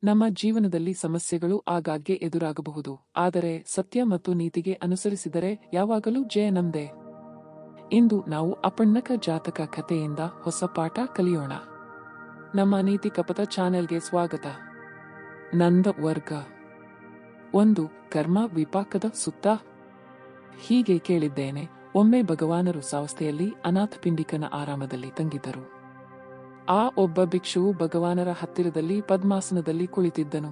ನಮ್ಮ ಜೀವನದಲ್ಲಿ ಸಮಸ್ಯೆಗಳು ಆಗಾಗ್ಗೆ ಎದುರಾಗಬಹುದು, ಆದರೆ ಸತ್ಯ ಮತ್ತು ನೀತಿಗೆ ಅನುಸರಿಸಿದರೆ ಯಾವಾಗಲೂ ಜಯ ನಮ್ದೇ. ಇಂದು ನಾವು ಅಪಣ್ಣಕ ಜಾತಕ ಕಥೆಯಿಂದ ಹೊಸ ಪಾಠ ಕಲಿಯೋಣ. ನಮ್ಮ ನೀತಿ ಕಪಟ ಚಾನೆಲ್ಗೆ ಸ್ವಾಗತ. ನಂದ ವರ್ಗ 1. ಕರ್ಮ ವಿಪಾಕದ ಸುತ್ತ. ಹೀಗೆ ಕೇಳಿದ್ದೇನೆ, ಒಮ್ಮೆ ಭಗವಾನರು ಸಾವಸ್ಥೆಯಲ್ಲಿ ಅನಾಥಪಿಂಡಿಕನ ಆರಾಮದಲ್ಲಿ ತಂಗಿದ್ದರು. ಆ ಒಬ್ಬ ಭಿಕ್ಷುವು ಭಗವಾನರ ಹತ್ತಿರದಲ್ಲಿ ಪದ್ಮಾಸನದಲ್ಲಿ ಕುಳಿತಿದ್ದನು.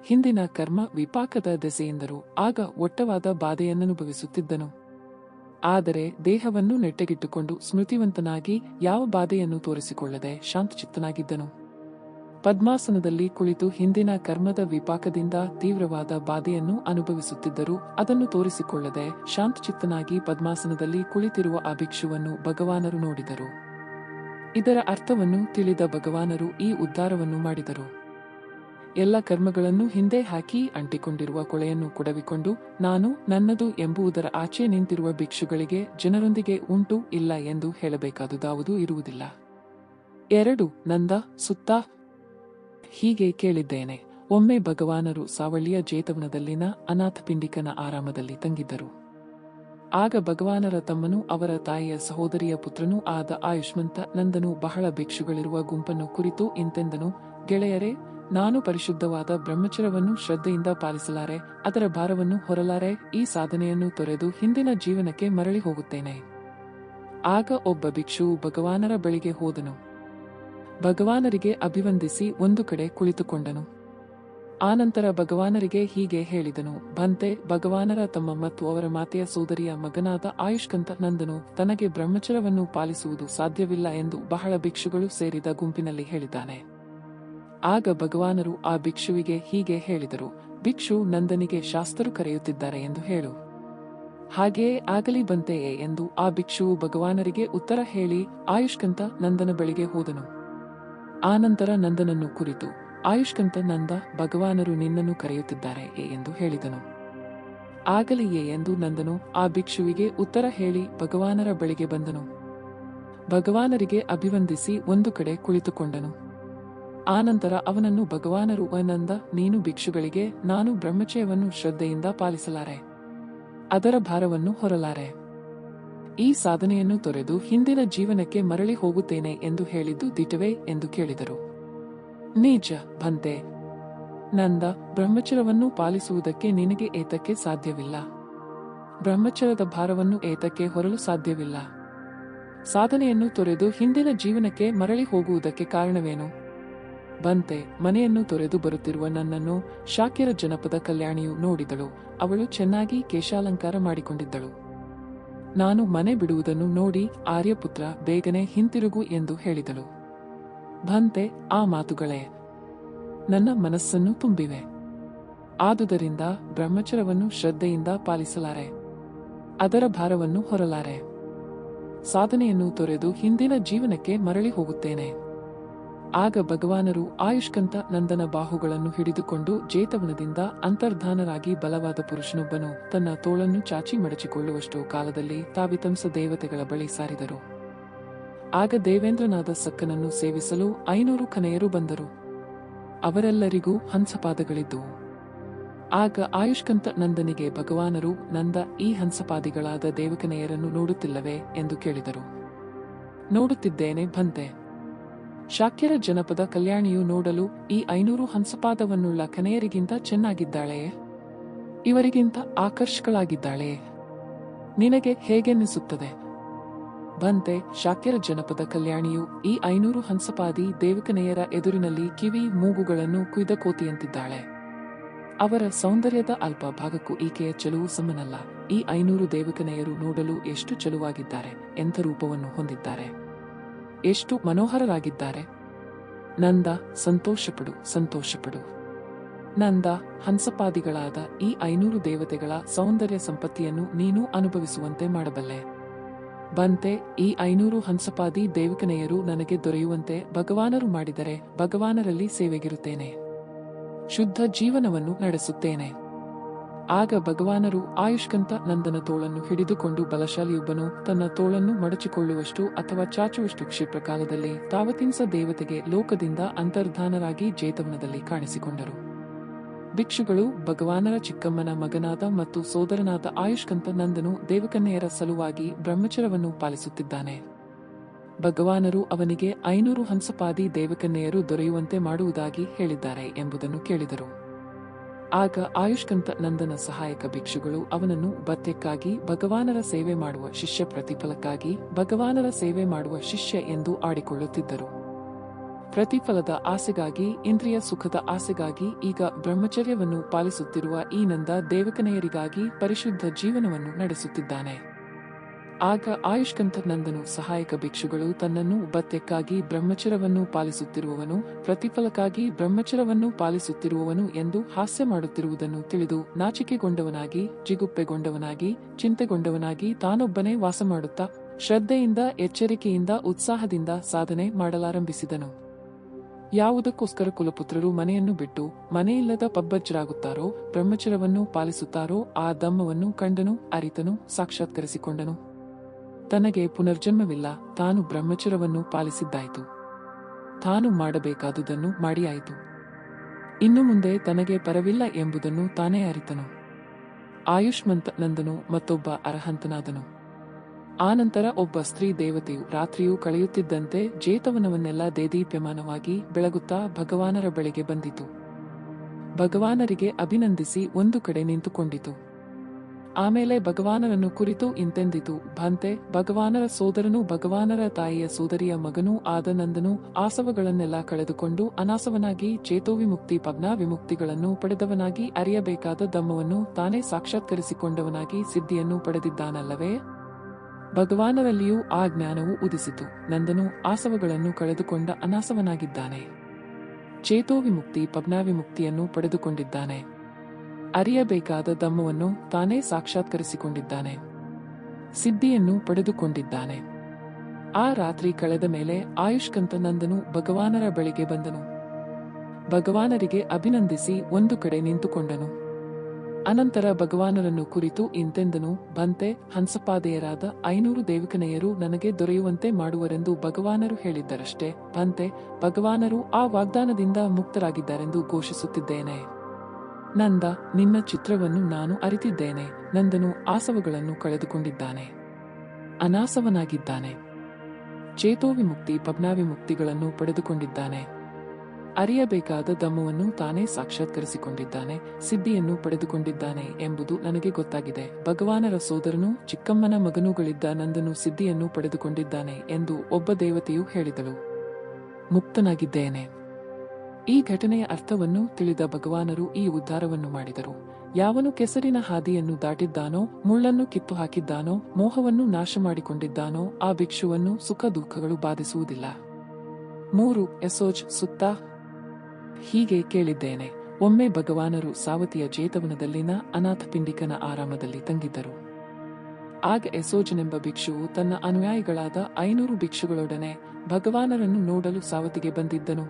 ಹಿಂದಿನ ಕರ್ಮ ವಿಪಾಕದ ದೆಸೆಯಿಂದರು ಆಗ ಒಟ್ಟವಾದ ಬಾಧೆಯನ್ನನುಭವಿಸುತ್ತಿದ್ದನು. ಆದರೆ ದೇಹವನ್ನು ನೆಟ್ಟಗಿಟ್ಟುಕೊಂಡು ಸ್ಮೃತಿವಂತನಾಗಿ ಯಾವ ಬಾಧೆಯನ್ನು ತೋರಿಸಿಕೊಳ್ಳದೆ ಶಾಂತಚಿತ್ತನಾಗಿದ್ದನು. ಪದ್ಮಾಸನದಲ್ಲಿ ಕುಳಿತು ಹಿಂದಿನ ಕರ್ಮದ ವಿಪಾಕದಿಂದ ತೀವ್ರವಾದ ಬಾಧೆಯನ್ನು ಅನುಭವಿಸುತ್ತಿದ್ದರೂ ಅದನ್ನು ತೋರಿಸಿಕೊಳ್ಳದೆ ಶಾಂತಚಿತ್ತನಾಗಿ ಪದ್ಮಾಸನದಲ್ಲಿ ಕುಳಿತಿರುವ ಆ ಭಿಕ್ಷುವನ್ನು ಭಗವಾನರು ನೋಡಿದರು. ಇದರ ಅರ್ಥವನ್ನು ತಿಳಿದ ಭಗವಾನರು ಈ ಉದ್ಧಾರವನ್ನು ಮಾಡಿದರು. ಎಲ್ಲ ಕರ್ಮಗಳನ್ನು ಹಿಂದೆ ಹಾಕಿ ಅಂಟಿಕೊಂಡಿರುವ ಕೊಳೆಯನ್ನು ಕೊಡವಿಕೊಂಡು ನಾನು ನನ್ನದು ಎಂಬುದರ ಆಚೆ ನಿಂತಿರುವ ಭಿಕ್ಷುಗಳಿಗೆ ಜನರೊಂದಿಗೆ ಉಂಟು ಇಲ್ಲ ಎಂದು ಹೇಳಬೇಕಾದುದಾವುದೂ ಇರುವುದಿಲ್ಲ. 2. ನಂದ ಸುತ್ತ. ಹೀಗೆ ಕೇಳಿದ್ದೇನೆ, ಒಮ್ಮೆ ಭಗವಾನರು ಸಾವಳ್ಳಿಯ ಜೇತವನದಲ್ಲಿನ ಅನಾಥಪಿಂಡಿಕನ ಆರಾಮದಲ್ಲಿ ತಂಗಿದ್ದರು. ಆಗ ಭಗವಾನರ ತಮ್ಮನೂ ಅವರ ತಾಯಿಯ ಸಹೋದರಿಯ ಪುತ್ರನೂ ಆದ ಆಯುಷ್ಮಂತ ನಂದನು ಬಹಳ ಭಿಕ್ಷುಗಳಿರುವ ಗುಂಪನ್ನು ಕುರಿತು ಇಂತೆಂದನು, ಗೆಳೆಯರೇ, ನಾನು ಪರಿಶುದ್ಧವಾದ ಬ್ರಹ್ಮಚರ್ಯವನ್ನು ಶ್ರದ್ಧೆಯಿಂದ ಪಾಲಿಸಲಾರೆ, ಅದರ ಭಾರವನ್ನು ಹೊರಲಾರೆ, ಈ ಸಾಧನೆಯನ್ನು ತೊರೆದು ಹಿಂದಿನ ಜೀವನಕ್ಕೆ ಮರಳಿ ಹೋಗುತ್ತೇನೆ. ಆಗ ಒಬ್ಬ ಭಿಕ್ಷುವು ಭಗವಾನರ ಬಳಿಗೆ ಹೋದನು. ಭಗವಾನರಿಗೆ ಅಭಿವಂದಿಸಿ ಒಂದು ಕಡೆ ಕುಳಿತುಕೊಂಡನು. ಆನಂತರ ಭಗವಾನರಿಗೆ ಹೀಗೆ ಹೇಳಿದನು, ಭಂತೆ, ಭಗವಾನರ ತಮ್ಮ ಮತ್ತು ಅವರ ಮಾತೆಯ ಸೋದರಿಯ ಮಗನಾದ ಆಯುಷ್ಕಂತ ನಂದನು ತನಗೆ ಬ್ರಹ್ಮಚರ್ಯವನ್ನು ಪಾಲಿಸುವುದು ಸಾಧ್ಯವಿಲ್ಲ ಎಂದು ಬಹಳ ಭಿಕ್ಷುಗಳು ಸೇರಿದ ಗುಂಪಿನಲ್ಲಿ ಹೇಳಿದ್ದಾನೆ. ಆಗ ಭಗವಾನರು ಆ ಭಿಕ್ಷುವಿಗೆ ಹೀಗೆ ಹೇಳಿದರು, ಭಿಕ್ಷು ನಂದನಿಗೆ ಶಾಸ್ತ್ರರು ಕರೆಯುತ್ತಿದ್ದಾರೆ ಎಂದು ಹೇಳು. ಹಾಗೆಯೇ ಆಗಲಿ ಬಂತೆಯೇ ಎಂದು ಆ ಭಿಕ್ಷುವು ಭಗವಾನರಿಗೆ ಉತ್ತರ ಹೇಳಿ ಆಯುಷ್ಕಂತ ನಂದನ ಬಳಿಗೆ ಹೋದನು. ಆನಂತರ ನಂದನನ್ನು ಕುರಿತು, ಆಯುಷ್ಕಂತ ನಂದ, ಭಗವಾನರು ನಿನ್ನನ್ನು ಕರೆಯುತ್ತಿದ್ದಾರೆ ಎಂದು ಹೇಳಿದನು. ಆಗಲಿಯೇ ಎಂದು ನಂದನು ಆ ಭಿಕ್ಷುವಿಗೆ ಉತ್ತರ ಹೇಳಿ ಭಗವಾನರ ಬಳಿಗೆ ಬಂದನು. ಭಗವಾನರಿಗೆ ಅಭಿವಂದಿಸಿ ಒಂದು ಕಡೆ ಕುಳಿತುಕೊಂಡನು. ಆನಂತರ ಅವನನ್ನು ಭಗವಾನರು, ನಂದ, ನೀನು ಭಿಕ್ಷುಗಳಿಗೆ ನಾನು ಬ್ರಹ್ಮಚರ್ಯವನ್ನು ಶ್ರದ್ಧೆಯಿಂದ ಪಾಲಿಸಲಾರೆ, ಅದರ ಭಾರವನ್ನು ಹೊರಲಾರೆ, ಈ ಸಾಧನೆಯನ್ನು ತೊರೆದು ಹಿಂದಿನ ಜೀವನಕ್ಕೆ ಮರಳಿ ಹೋಗುತ್ತೇನೆ ಎಂದು ಹೇಳಿದ್ದು ದಿಟವೇ ಎಂದು ಕೇಳಿದರು. ನಿಜ ಭಂತೆ. ನಂದ, ಬ್ರಹ್ಮಚರ್ಯವನ್ನು ಪಾಲಿಸುವುದಕ್ಕೆ ನಿನಗೆ ಏತಕ್ಕೆ ಸಾಧ್ಯವಿಲ್ಲ? ಬ್ರಹ್ಮಚರ್ಯದ ಭಾರವನ್ನು ಏತಕ್ಕೆ ಹೊರಲು ಸಾಧ್ಯವಿಲ್ಲ? ಸಾಧನೆಯನ್ನು ತೊರೆದು ಹಿಂದಿನ ಜೀವನಕ್ಕೆ ಮರಳಿ ಹೋಗುವುದಕ್ಕೆ ಕಾರಣವೇನು? ಬಂತೆ, ಮನೆಯನ್ನು ತೊರೆದು ಬರುತ್ತಿರುವ ನನ್ನನ್ನು ಶಾಕ್ಯರ ಜನಪದ ಕಲ್ಯಾಣಿಯು ನೋಡಿದಳು. ಅವಳು ಚೆನ್ನಾಗಿ ಕೇಶಾಲಂಕಾರ ಮಾಡಿಕೊಂಡಿದ್ದಳು. ನಾನು ಮನೆ ಬಿಡುವುದನ್ನು ನೋಡಿ, ಆರ್ಯಪುತ್ರ, ಬೇಗನೆ ಹಿಂತಿರುಗು ಎಂದು ಹೇಳಿದಳು. ಭಂತೆ, ಆ ಮಾತುಗಳೇ ನನ್ನ ಮನಸ್ಸನ್ನು ತುಂಬಿವೆ. ಆದುದರಿಂದ ಬ್ರಹ್ಮಚರ್ಯವನ್ನು ಶ್ರದ್ಧೆಯಿಂದ ಪಾಲಿಸಲಾರೆ, ಅದರ ಭಾರವನ್ನು ಹೊರಲಾರೆ, ಸಾಧನೆಯನ್ನು ತೊರೆದು ಹಿಂದಿನ ಜೀವನಕ್ಕೆ ಮರಳಿ ಹೋಗುತ್ತೇನೆ. ಆಗ ಭಗವಾನರು ಆಯುಷ್ಕಂತ ನಂದನ ಬಾಹುಗಳನ್ನು ಹಿಡಿದುಕೊಂಡು ಜೇತವನದಿಂದ ಅಂತರ್ಧಾನರಾಗಿ ಬಲವಾದ ಪುರುಷನೊಬ್ಬನು ತನ್ನ ತೋಳನ್ನು ಚಾಚಿ ಮಡಚಿಕೊಳ್ಳುವಷ್ಟು ಕಾಲದಲ್ಲಿ ತಾವಿತಂಸ ದೇವತೆಗಳ ಬಳಿ ಸಾರಿದರು. ಆಗ ದೇವೇಂದ್ರನಾದ ಸಕ್ಕನನ್ನು ಸೇವಿಸಲು 500 ಕನೆಯರು ಬಂದರು. ಅವರೆಲ್ಲರಿಗೂ ಹಂಸಪಾದಗಳಿದ್ದುವು. ಆಗ ಆಯುಷ್ಕಂತ ನಂದನಿಗೆ ಭಗವಾನರು, ನಂದ, ಈ ಹಂಸಪಾದಿಗಳಾದ ದೇವಕನೆಯರನ್ನು ನೋಡುತ್ತಿಲ್ಲವೇ ಎಂದು ಕೇಳಿದರು. ನೋಡುತ್ತಿದ್ದೇನೆ ಭಂತೆ. ಶಾಕ್ಯರ ಜನಪದ ಕಲ್ಯಾಣಿಯು ನೋಡಲು ಈ 500 ಹಂಸಪಾದವನ್ನುಳ್ಳ ಕನೆಯರಿಗಿಂತ ಚೆನ್ನಾಗಿದ್ದಾಳೆಯೇ? ಇವರಿಗಿಂತ ಆಕರ್ಷಕಳಾಗಿದ್ದಾಳೆಯೇ? ನಿನಗೆ ಹೇಗೆನ್ನಿಸುತ್ತದೆ? ಬಂತೆ, ಶಾಕ್ಯರ ಜನಪದ ಕಲ್ಯಾಣಿಯು ಈ 500 ಹಂಸಪಾದಿ ದೇವಕನೆಯರ ಎದುರಿನಲ್ಲಿ ಕಿವಿ ಮೂಗುಗಳನ್ನು ಕುಯ್ದ ಕೋತಿಯಂತಿದ್ದಾಳೆ. ಅವರ ಸೌಂದರ್ಯದ ಅಲ್ಪ ಭಾಗಕ್ಕೂ ಈಕೆಯ ಚೆಲುವು ಸಮನಲ್ಲ. ಈ 500 ದೇವಕನೆಯರು ನೋಡಲು ಎಷ್ಟು ಚೆಲುವಾಗಿದ್ದಾರೆ, ಎಂಥ ರೂಪವನ್ನು ಹೊಂದಿದ್ದಾರೆ, ಎಷ್ಟು ಮನೋಹರರಾಗಿದ್ದಾರೆ. ನಂದ, ಸಂತೋಷಪಡು, ಸಂತೋಷಪಡು. ನಂದ, ಹಂಸಪಾದಿಗಳಾದ ಈ 500 ದೇವತೆಗಳ ಸೌಂದರ್ಯ ಸಂಪತ್ತಿಯನ್ನು ನೀನು ಅನುಭವಿಸುವಂತೆ ಮಾಡಬಲ್ಲೆ. ಬಂತೆ, ಈ 500 ಹಂಸಪಾದಿ ದೇವಕನೆಯರು ನನಗೆ ದೊರೆಯುವಂತೆ ಭಗವಾನರು ಮಾಡಿದರೆ ಭಗವಾನರಲ್ಲಿ ಸೇವೆಗಿರುತ್ತೇನೆ, ಶುದ್ಧ ಜೀವನವನ್ನು ನಡೆಸುತ್ತೇನೆ. ಆಗ ಭಗವಾನರು ಆಯುಷ್ಕಂತ ನಂದನ ತೋಳನ್ನು ಹಿಡಿದುಕೊಂಡು ಬಲಶಾಲಿಯೊಬ್ಬನು ತನ್ನ ತೋಳನ್ನು ಮಡಚಿಕೊಳ್ಳುವಷ್ಟು ಅಥವಾ ಚಾಚುವಷ್ಟು ಕ್ಷಿಪ್ರಕಾಲದಲ್ಲಿ ತಾವತಿಂಸ ದೇವತೆಗೆ ಲೋಕದಿಂದ ಅಂತರ್ಧಾನರಾಗಿ ಜೇತವನದಲ್ಲಿ ಕಾಣಿಸಿಕೊಂಡರು. ಭಿಕ್ಷುಗಳು ಭಗವಾನರ ಚಿಕ್ಕಮ್ಮನ ಮಗನಾದ ಮತ್ತು ಸೋದರನಾದ ಆಯುಷ್ಕಂತ ನಂದನು ದೇವಕನ್ಯೆಯರ ಸಲುವಾಗಿ ಬ್ರಹ್ಮಚರ್ಯವನ್ನು ಪಾಲಿಸುತ್ತಿದ್ದಾನೆ. ಭಗವಾನರು ಅವನಿಗೆ 500 ಹಂಸಪಾದಿ ದೇವಕನ್ಯೆಯರು ದೊರೆಯುವಂತೆ ಮಾಡುವುದಾಗಿ ಹೇಳಿದ್ದಾರೆ ಎಂಬುದನ್ನು ಕೇಳಿದರು. ಆಗ ಆಯುಷ್ಕಂತ ನಂದನ ಸಹಾಯಕ ಭಿಕ್ಷುಗಳು ಅವನನ್ನು ಭತ್ಯಕ್ಕಾಗಿ ಭಗವಾನರ ಸೇವೆ ಮಾಡುವ ಶಿಷ್ಯ, ಪ್ರತಿಫಲಕ್ಕಾಗಿ ಭಗವಾನರ ಸೇವೆ ಮಾಡುವ ಶಿಷ್ಯ ಎಂದು ಆಡಿಕೊಳ್ಳುತ್ತಿದ್ದರು. ಪ್ರತಿಫಲದ ಆಸೆಗಾಗಿ, ಇಂದ್ರಿಯ ಸುಖದ ಆಸೆಗಾಗಿ ಈಗ ಬ್ರಹ್ಮಚರ್ಯವನ್ನು ಪಾಲಿಸುತ್ತಿರುವ ಈ ನಂದ ದೇವಕನೆಯರಿಗಾಗಿ ಪರಿಶುದ್ಧ ಜೀವನವನ್ನು ನಡೆಸುತ್ತಿದ್ದಾನೆ. ಆಗ ಆಯುಷ್ಕಂತ ನಂದನು ಸಹಾಯಕ ಭಿಕ್ಷುಗಳು ತನ್ನನ್ನು ಭತ್ಯಕ್ಕಾಗಿ ಬ್ರಹ್ಮಚರ್ಯವನ್ನು ಪಾಲಿಸುತ್ತಿರುವವನು, ಪ್ರತಿಫಲಕ್ಕಾಗಿ ಬ್ರಹ್ಮಚರ್ಯವನ್ನು ಪಾಲಿಸುತ್ತಿರುವವನು ಎಂದು ಹಾಸ್ಯ ಮಾಡುತ್ತಿರುವುದನ್ನು ತಿಳಿದು ನಾಚಿಕೆಗೊಂಡವನಾಗಿ, ಜಿಗುಪ್ಪೆಗೊಂಡವನಾಗಿ, ಚಿಂತೆಗೊಂಡವನಾಗಿ ತಾನೊಬ್ಬನೇ ವಾಸ ಮಾಡುತ್ತಾ ಶ್ರದ್ಧೆಯಿಂದ, ಎಚ್ಚರಿಕೆಯಿಂದ, ಉತ್ಸಾಹದಿಂದ ಸಾಧನೆ ಮಾಡಲಾರಂಭಿಸಿದನು. ಯಾವುದಕ್ಕೋಸ್ಕರ ಕುಲಪುತ್ರರು ಮನೆಯನ್ನು ಬಿಟ್ಟು ಮನೆಯಿಲ್ಲದ ಪಬ್ಬಜ್ಜರಾಗುತ್ತಾರೋ, ಬ್ರಹ್ಮಚರ್ಯವನ್ನು ಪಾಲಿಸುತ್ತಾರೋ ಆ ಧಮ್ಮವನ್ನು ಕಂಡನು, ಅರಿತನು, ಸಾಕ್ಷಾತ್ಕರಿಸಿಕೊಂಡನು. ತನಗೆ ಪುನರ್ಜನ್ಮವಿಲ್ಲ, ತಾನು ಬ್ರಹ್ಮಚರ್ಯವನ್ನು ಪಾಲಿಸಿದ್ದಾಯಿತು, ತಾನು ಮಾಡಬೇಕಾದುದನ್ನು ಮಾಡಿಯಾಯಿತು, ಇನ್ನು ಮುಂದೆ ತನಗೆ ಪರವಿಲ್ಲ ಎಂಬುದನ್ನು ತಾನೇ ಅರಿತನು. ಆಯುಷ್ಮಂತ ನಂದನು ಮತ್ತೊಬ್ಬ ಅರಹಂತನಾದನು. ಆನಂತರ ಒಬ್ಬ ಸ್ತ್ರೀ ದೇವತೆಯು ರಾತ್ರಿಯು ಕಳೆಯುತ್ತಿದ್ದಂತೆ ಜೇತವನವನ್ನೆಲ್ಲ ದೇದೀಪ್ಯಮಾನವಾಗಿ ಬೆಳಗುತ್ತಾ ಭಗವಾನರ ಬಳಿಗೆ ಬಂದಿತು. ಭಗವಾನರಿಗೆ ಅಭಿನಂದಿಸಿ ಒಂದು ಕಡೆ ನಿಂತುಕೊಂಡಿತು. ಆಮೇಲೆ ಭಗವಾನರನ್ನು ಕುರಿತು ಇಂತೆಂದಿತು: ಭಂತೆ, ಭಗವಾನರ ಸೋದರನೂ ಭಗವಾನರ ತಾಯಿಯ ಸೋದರಿಯ ಮಗನೂ ಆದ ನಂದನು ಆಸವಗಳನ್ನೆಲ್ಲ ಕಳೆದುಕೊಂಡು ಅನಾಸವನಾಗಿ ಚೇತೋವಿಮುಕ್ತಿ ಪಜ್ಞಾ ವಿಮುಕ್ತಿಗಳನ್ನು ಪಡೆದವನಾಗಿ ಅರಿಯಬೇಕಾದ ಧಮ್ಮವನ್ನು ತಾನೇ ಸಾಕ್ಷಾತ್ಕರಿಸಿಕೊಂಡವನಾಗಿ ಸಿದ್ಧಿಯನ್ನು ಪಡೆದಿದ್ದಾನಲ್ಲವೇ? ಭಗವಾನರಲ್ಲಿಯೂ ಆ ಜ್ಞಾನವು ಉದಿಸಿತು. ನಂದನು ಆಸವಗಳನ್ನು ಕಳೆದುಕೊಂಡ ಅನಾಸವನಾಗಿದ್ದಾನೆ, ಚೇತೋವಿಮುಕ್ತಿ ಪಜ್ಞಾವಿಮುಕ್ತಿಯನ್ನು ಪಡೆದುಕೊಂಡಿದ್ದಾನೆ, ಅರಿಯಬೇಕಾದ ಧಮ್ಮವನ್ನು ತಾನೇ ಸಾಕ್ಷಾತ್ಕರಿಸಿಕೊಂಡಿದ್ದಾನೆ, ಸಿದ್ಧಿಯನ್ನು ಪಡೆದುಕೊಂಡಿದ್ದಾನೆ. ಆ ರಾತ್ರಿ ಕಳೆದ ಮೇಲೆ ಆಯುಷ್ಕಂತ ನಂದನು ಭಗವಾನರ ಬಳಿಗೆ ಬಂದನು. ಭಗವಾನರಿಗೆ ಅಭಿನಂದಿಸಿ ಒಂದು ಕಡೆ ನಿಂತುಕೊಂಡನು. ಅನಂತರ ಭಗವಾನರನ್ನು ಕುರಿತು ಇಂತೆಂದನು: ಭಂತೆ, ಹಂಸಪಾದೆಯರಾದ 500 ದೇವಕನೆಯರು ನನಗೆ ದೊರೆಯುವಂತೆ ಮಾಡುವರೆಂದು ಭಗವಾನರು ಹೇಳಿದ್ದರಷ್ಟೇ. ಭಂತೆ, ಭಗವಾನರು ಆ ವಾಗ್ದಾನದಿಂದ ಮುಕ್ತರಾಗಿದ್ದಾರೆಂದು ಘೋಷಿಸುತ್ತಿದ್ದೇನೆ. ನಂದ, ನಿನ್ನ ಚಿತ್ರವನ್ನು ನಾನು ಅರಿತಿದ್ದೇನೆ. ನಂದನು ಆಸವಗಳನ್ನು ಕಳೆದುಕೊಂಡಿದ್ದಾನೆ, ಅನಾಸವನಾಗಿದ್ದಾನೆ, ಚೇತೋವಿಮುಕ್ತಿ ಪಜ್ಞಾವಿಮುಕ್ತಿಗಳನ್ನು ಪಡೆದುಕೊಂಡಿದ್ದಾನೆ, ಅರಿಯಬೇಕಾದ ಧಮ್ಮವನ್ನು ತಾನೇ ಸಾಕ್ಷಾತ್ಕರಿಸಿಕೊಂಡಿದ್ದಾನೆ, ಸಿದ್ಧಿಯನ್ನು ಪಡೆದುಕೊಂಡಿದ್ದಾನೆ ಎಂಬುದು ನನಗೆ ಗೊತ್ತಾಗಿದೆ. ಭಗವಾನರ ಸೋದರನೂ ಚಿಕ್ಕಮ್ಮನ ಮಗನೂಗಳಿದ್ದ ನಂದನು ಸಿದ್ಧಿಯನ್ನು ಪಡೆದುಕೊಂಡಿದ್ದಾನೆ ಎಂದು ಒಬ್ಬ ದೇವತೆಯು ಹೇಳಿದಳು. ಮುಕ್ತನಾಗಿದ್ದೇನೆ. ಈ ಘಟನೆಯ ಅರ್ಥವನ್ನು ತಿಳಿದ ಭಗವಾನರು ಈ ಉದ್ಧಾರವನ್ನು ಮಾಡಿದರು. ಯಾವನು ಕೆಸರಿನ ಹಾದಿಯನ್ನು ದಾಟಿದ್ದಾನೋ, ಮುಳ್ಳನ್ನು ಕಿತ್ತು ಹಾಕಿದ್ದಾನೋ, ಮೋಹವನ್ನು ನಾಶ ಮಾಡಿಕೊಂಡಿದ್ದಾನೋ ಆ ಭಿಕ್ಷುವನ್ನು ಸುಖ ದುಃಖಗಳು ಬಾಧಿಸುವುದಿಲ್ಲ. 3 ಎಸೋಜ್ ಸುತ್ತ. ಹೀಗೆ ಕೇಳಿದ್ದೇನೆ. ಒಮ್ಮೆ ಭಗವಾನರು ಸಾವತಿಯ ಜೇತವನದಲ್ಲಿನ ಅನಾಥಪಿಂಡಿಕನ ಆರಾಮದಲ್ಲಿ ತಂಗಿದ್ದರು. ಆಗ ಎಸೋಜನೆಂಬ ಭಿಕ್ಷುವು ತನ್ನ ಅನುಯಾಯಿಗಳಾದ 500 ಭಿಕ್ಷುಗಳೊಡನೆ ಭಗವಾನರನ್ನು ನೋಡಲು ಸಾವತಿಗೆ ಬಂದಿದ್ದನು.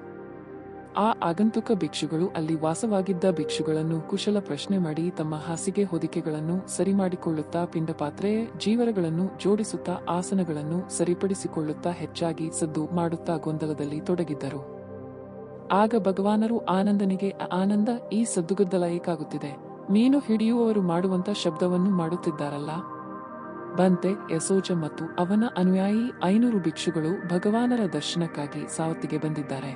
ಆ ಆಗಂತುಕ ಭಿಕ್ಷುಗಳು ಅಲ್ಲಿ ವಾಸವಾಗಿದ್ದ ಭಿಕ್ಷುಗಳನ್ನು ಕುಶಲ ಪ್ರಶ್ನೆ ಮಾಡಿ ತಮ್ಮ ಹಾಸಿಗೆ ಹೊದಿಕೆಗಳನ್ನು ಸರಿಮಾಡಿಕೊಳ್ಳುತ್ತಾ, ಪಿಂಡಪಾತ್ರೆ ಜೀವರಗಳನ್ನು ಜೋಡಿಸುತ್ತಾ, ಆಸನಗಳನ್ನು ಸರಿಪಡಿಸಿಕೊಳ್ಳುತ್ತಾ ಹೆಚ್ಚಾಗಿ ಸದ್ದು ಮಾಡುತ್ತಾ ಗೊಂದಲದಲ್ಲಿ ತೊಡಗಿದ್ದರು. ಆಗ ಭಗವಾನರು ಆನಂದನಿಗೆ: ಆನಂದ, ಈ ಸದ್ದುಗದ್ದಲ ಏಕಾಗುತ್ತಿದೆ? ಮೀನು ಹಿಡಿಯುವವರು ಮಾಡುವಂತ ಶಬ್ದವನ್ನು ಮಾಡುತ್ತಿದ್ದಾರಲ್ಲ. ಬಂತೆ, ಎಸೋಜ ಮತ್ತು ಅವನ ಅನುಯಾಯಿ 500 ಭಿಕ್ಷುಗಳು ಭಗವಾನರ ದರ್ಶನಕ್ಕಾಗಿ ಸಾವತಿಗೆ ಬಂದಿದ್ದಾರೆ.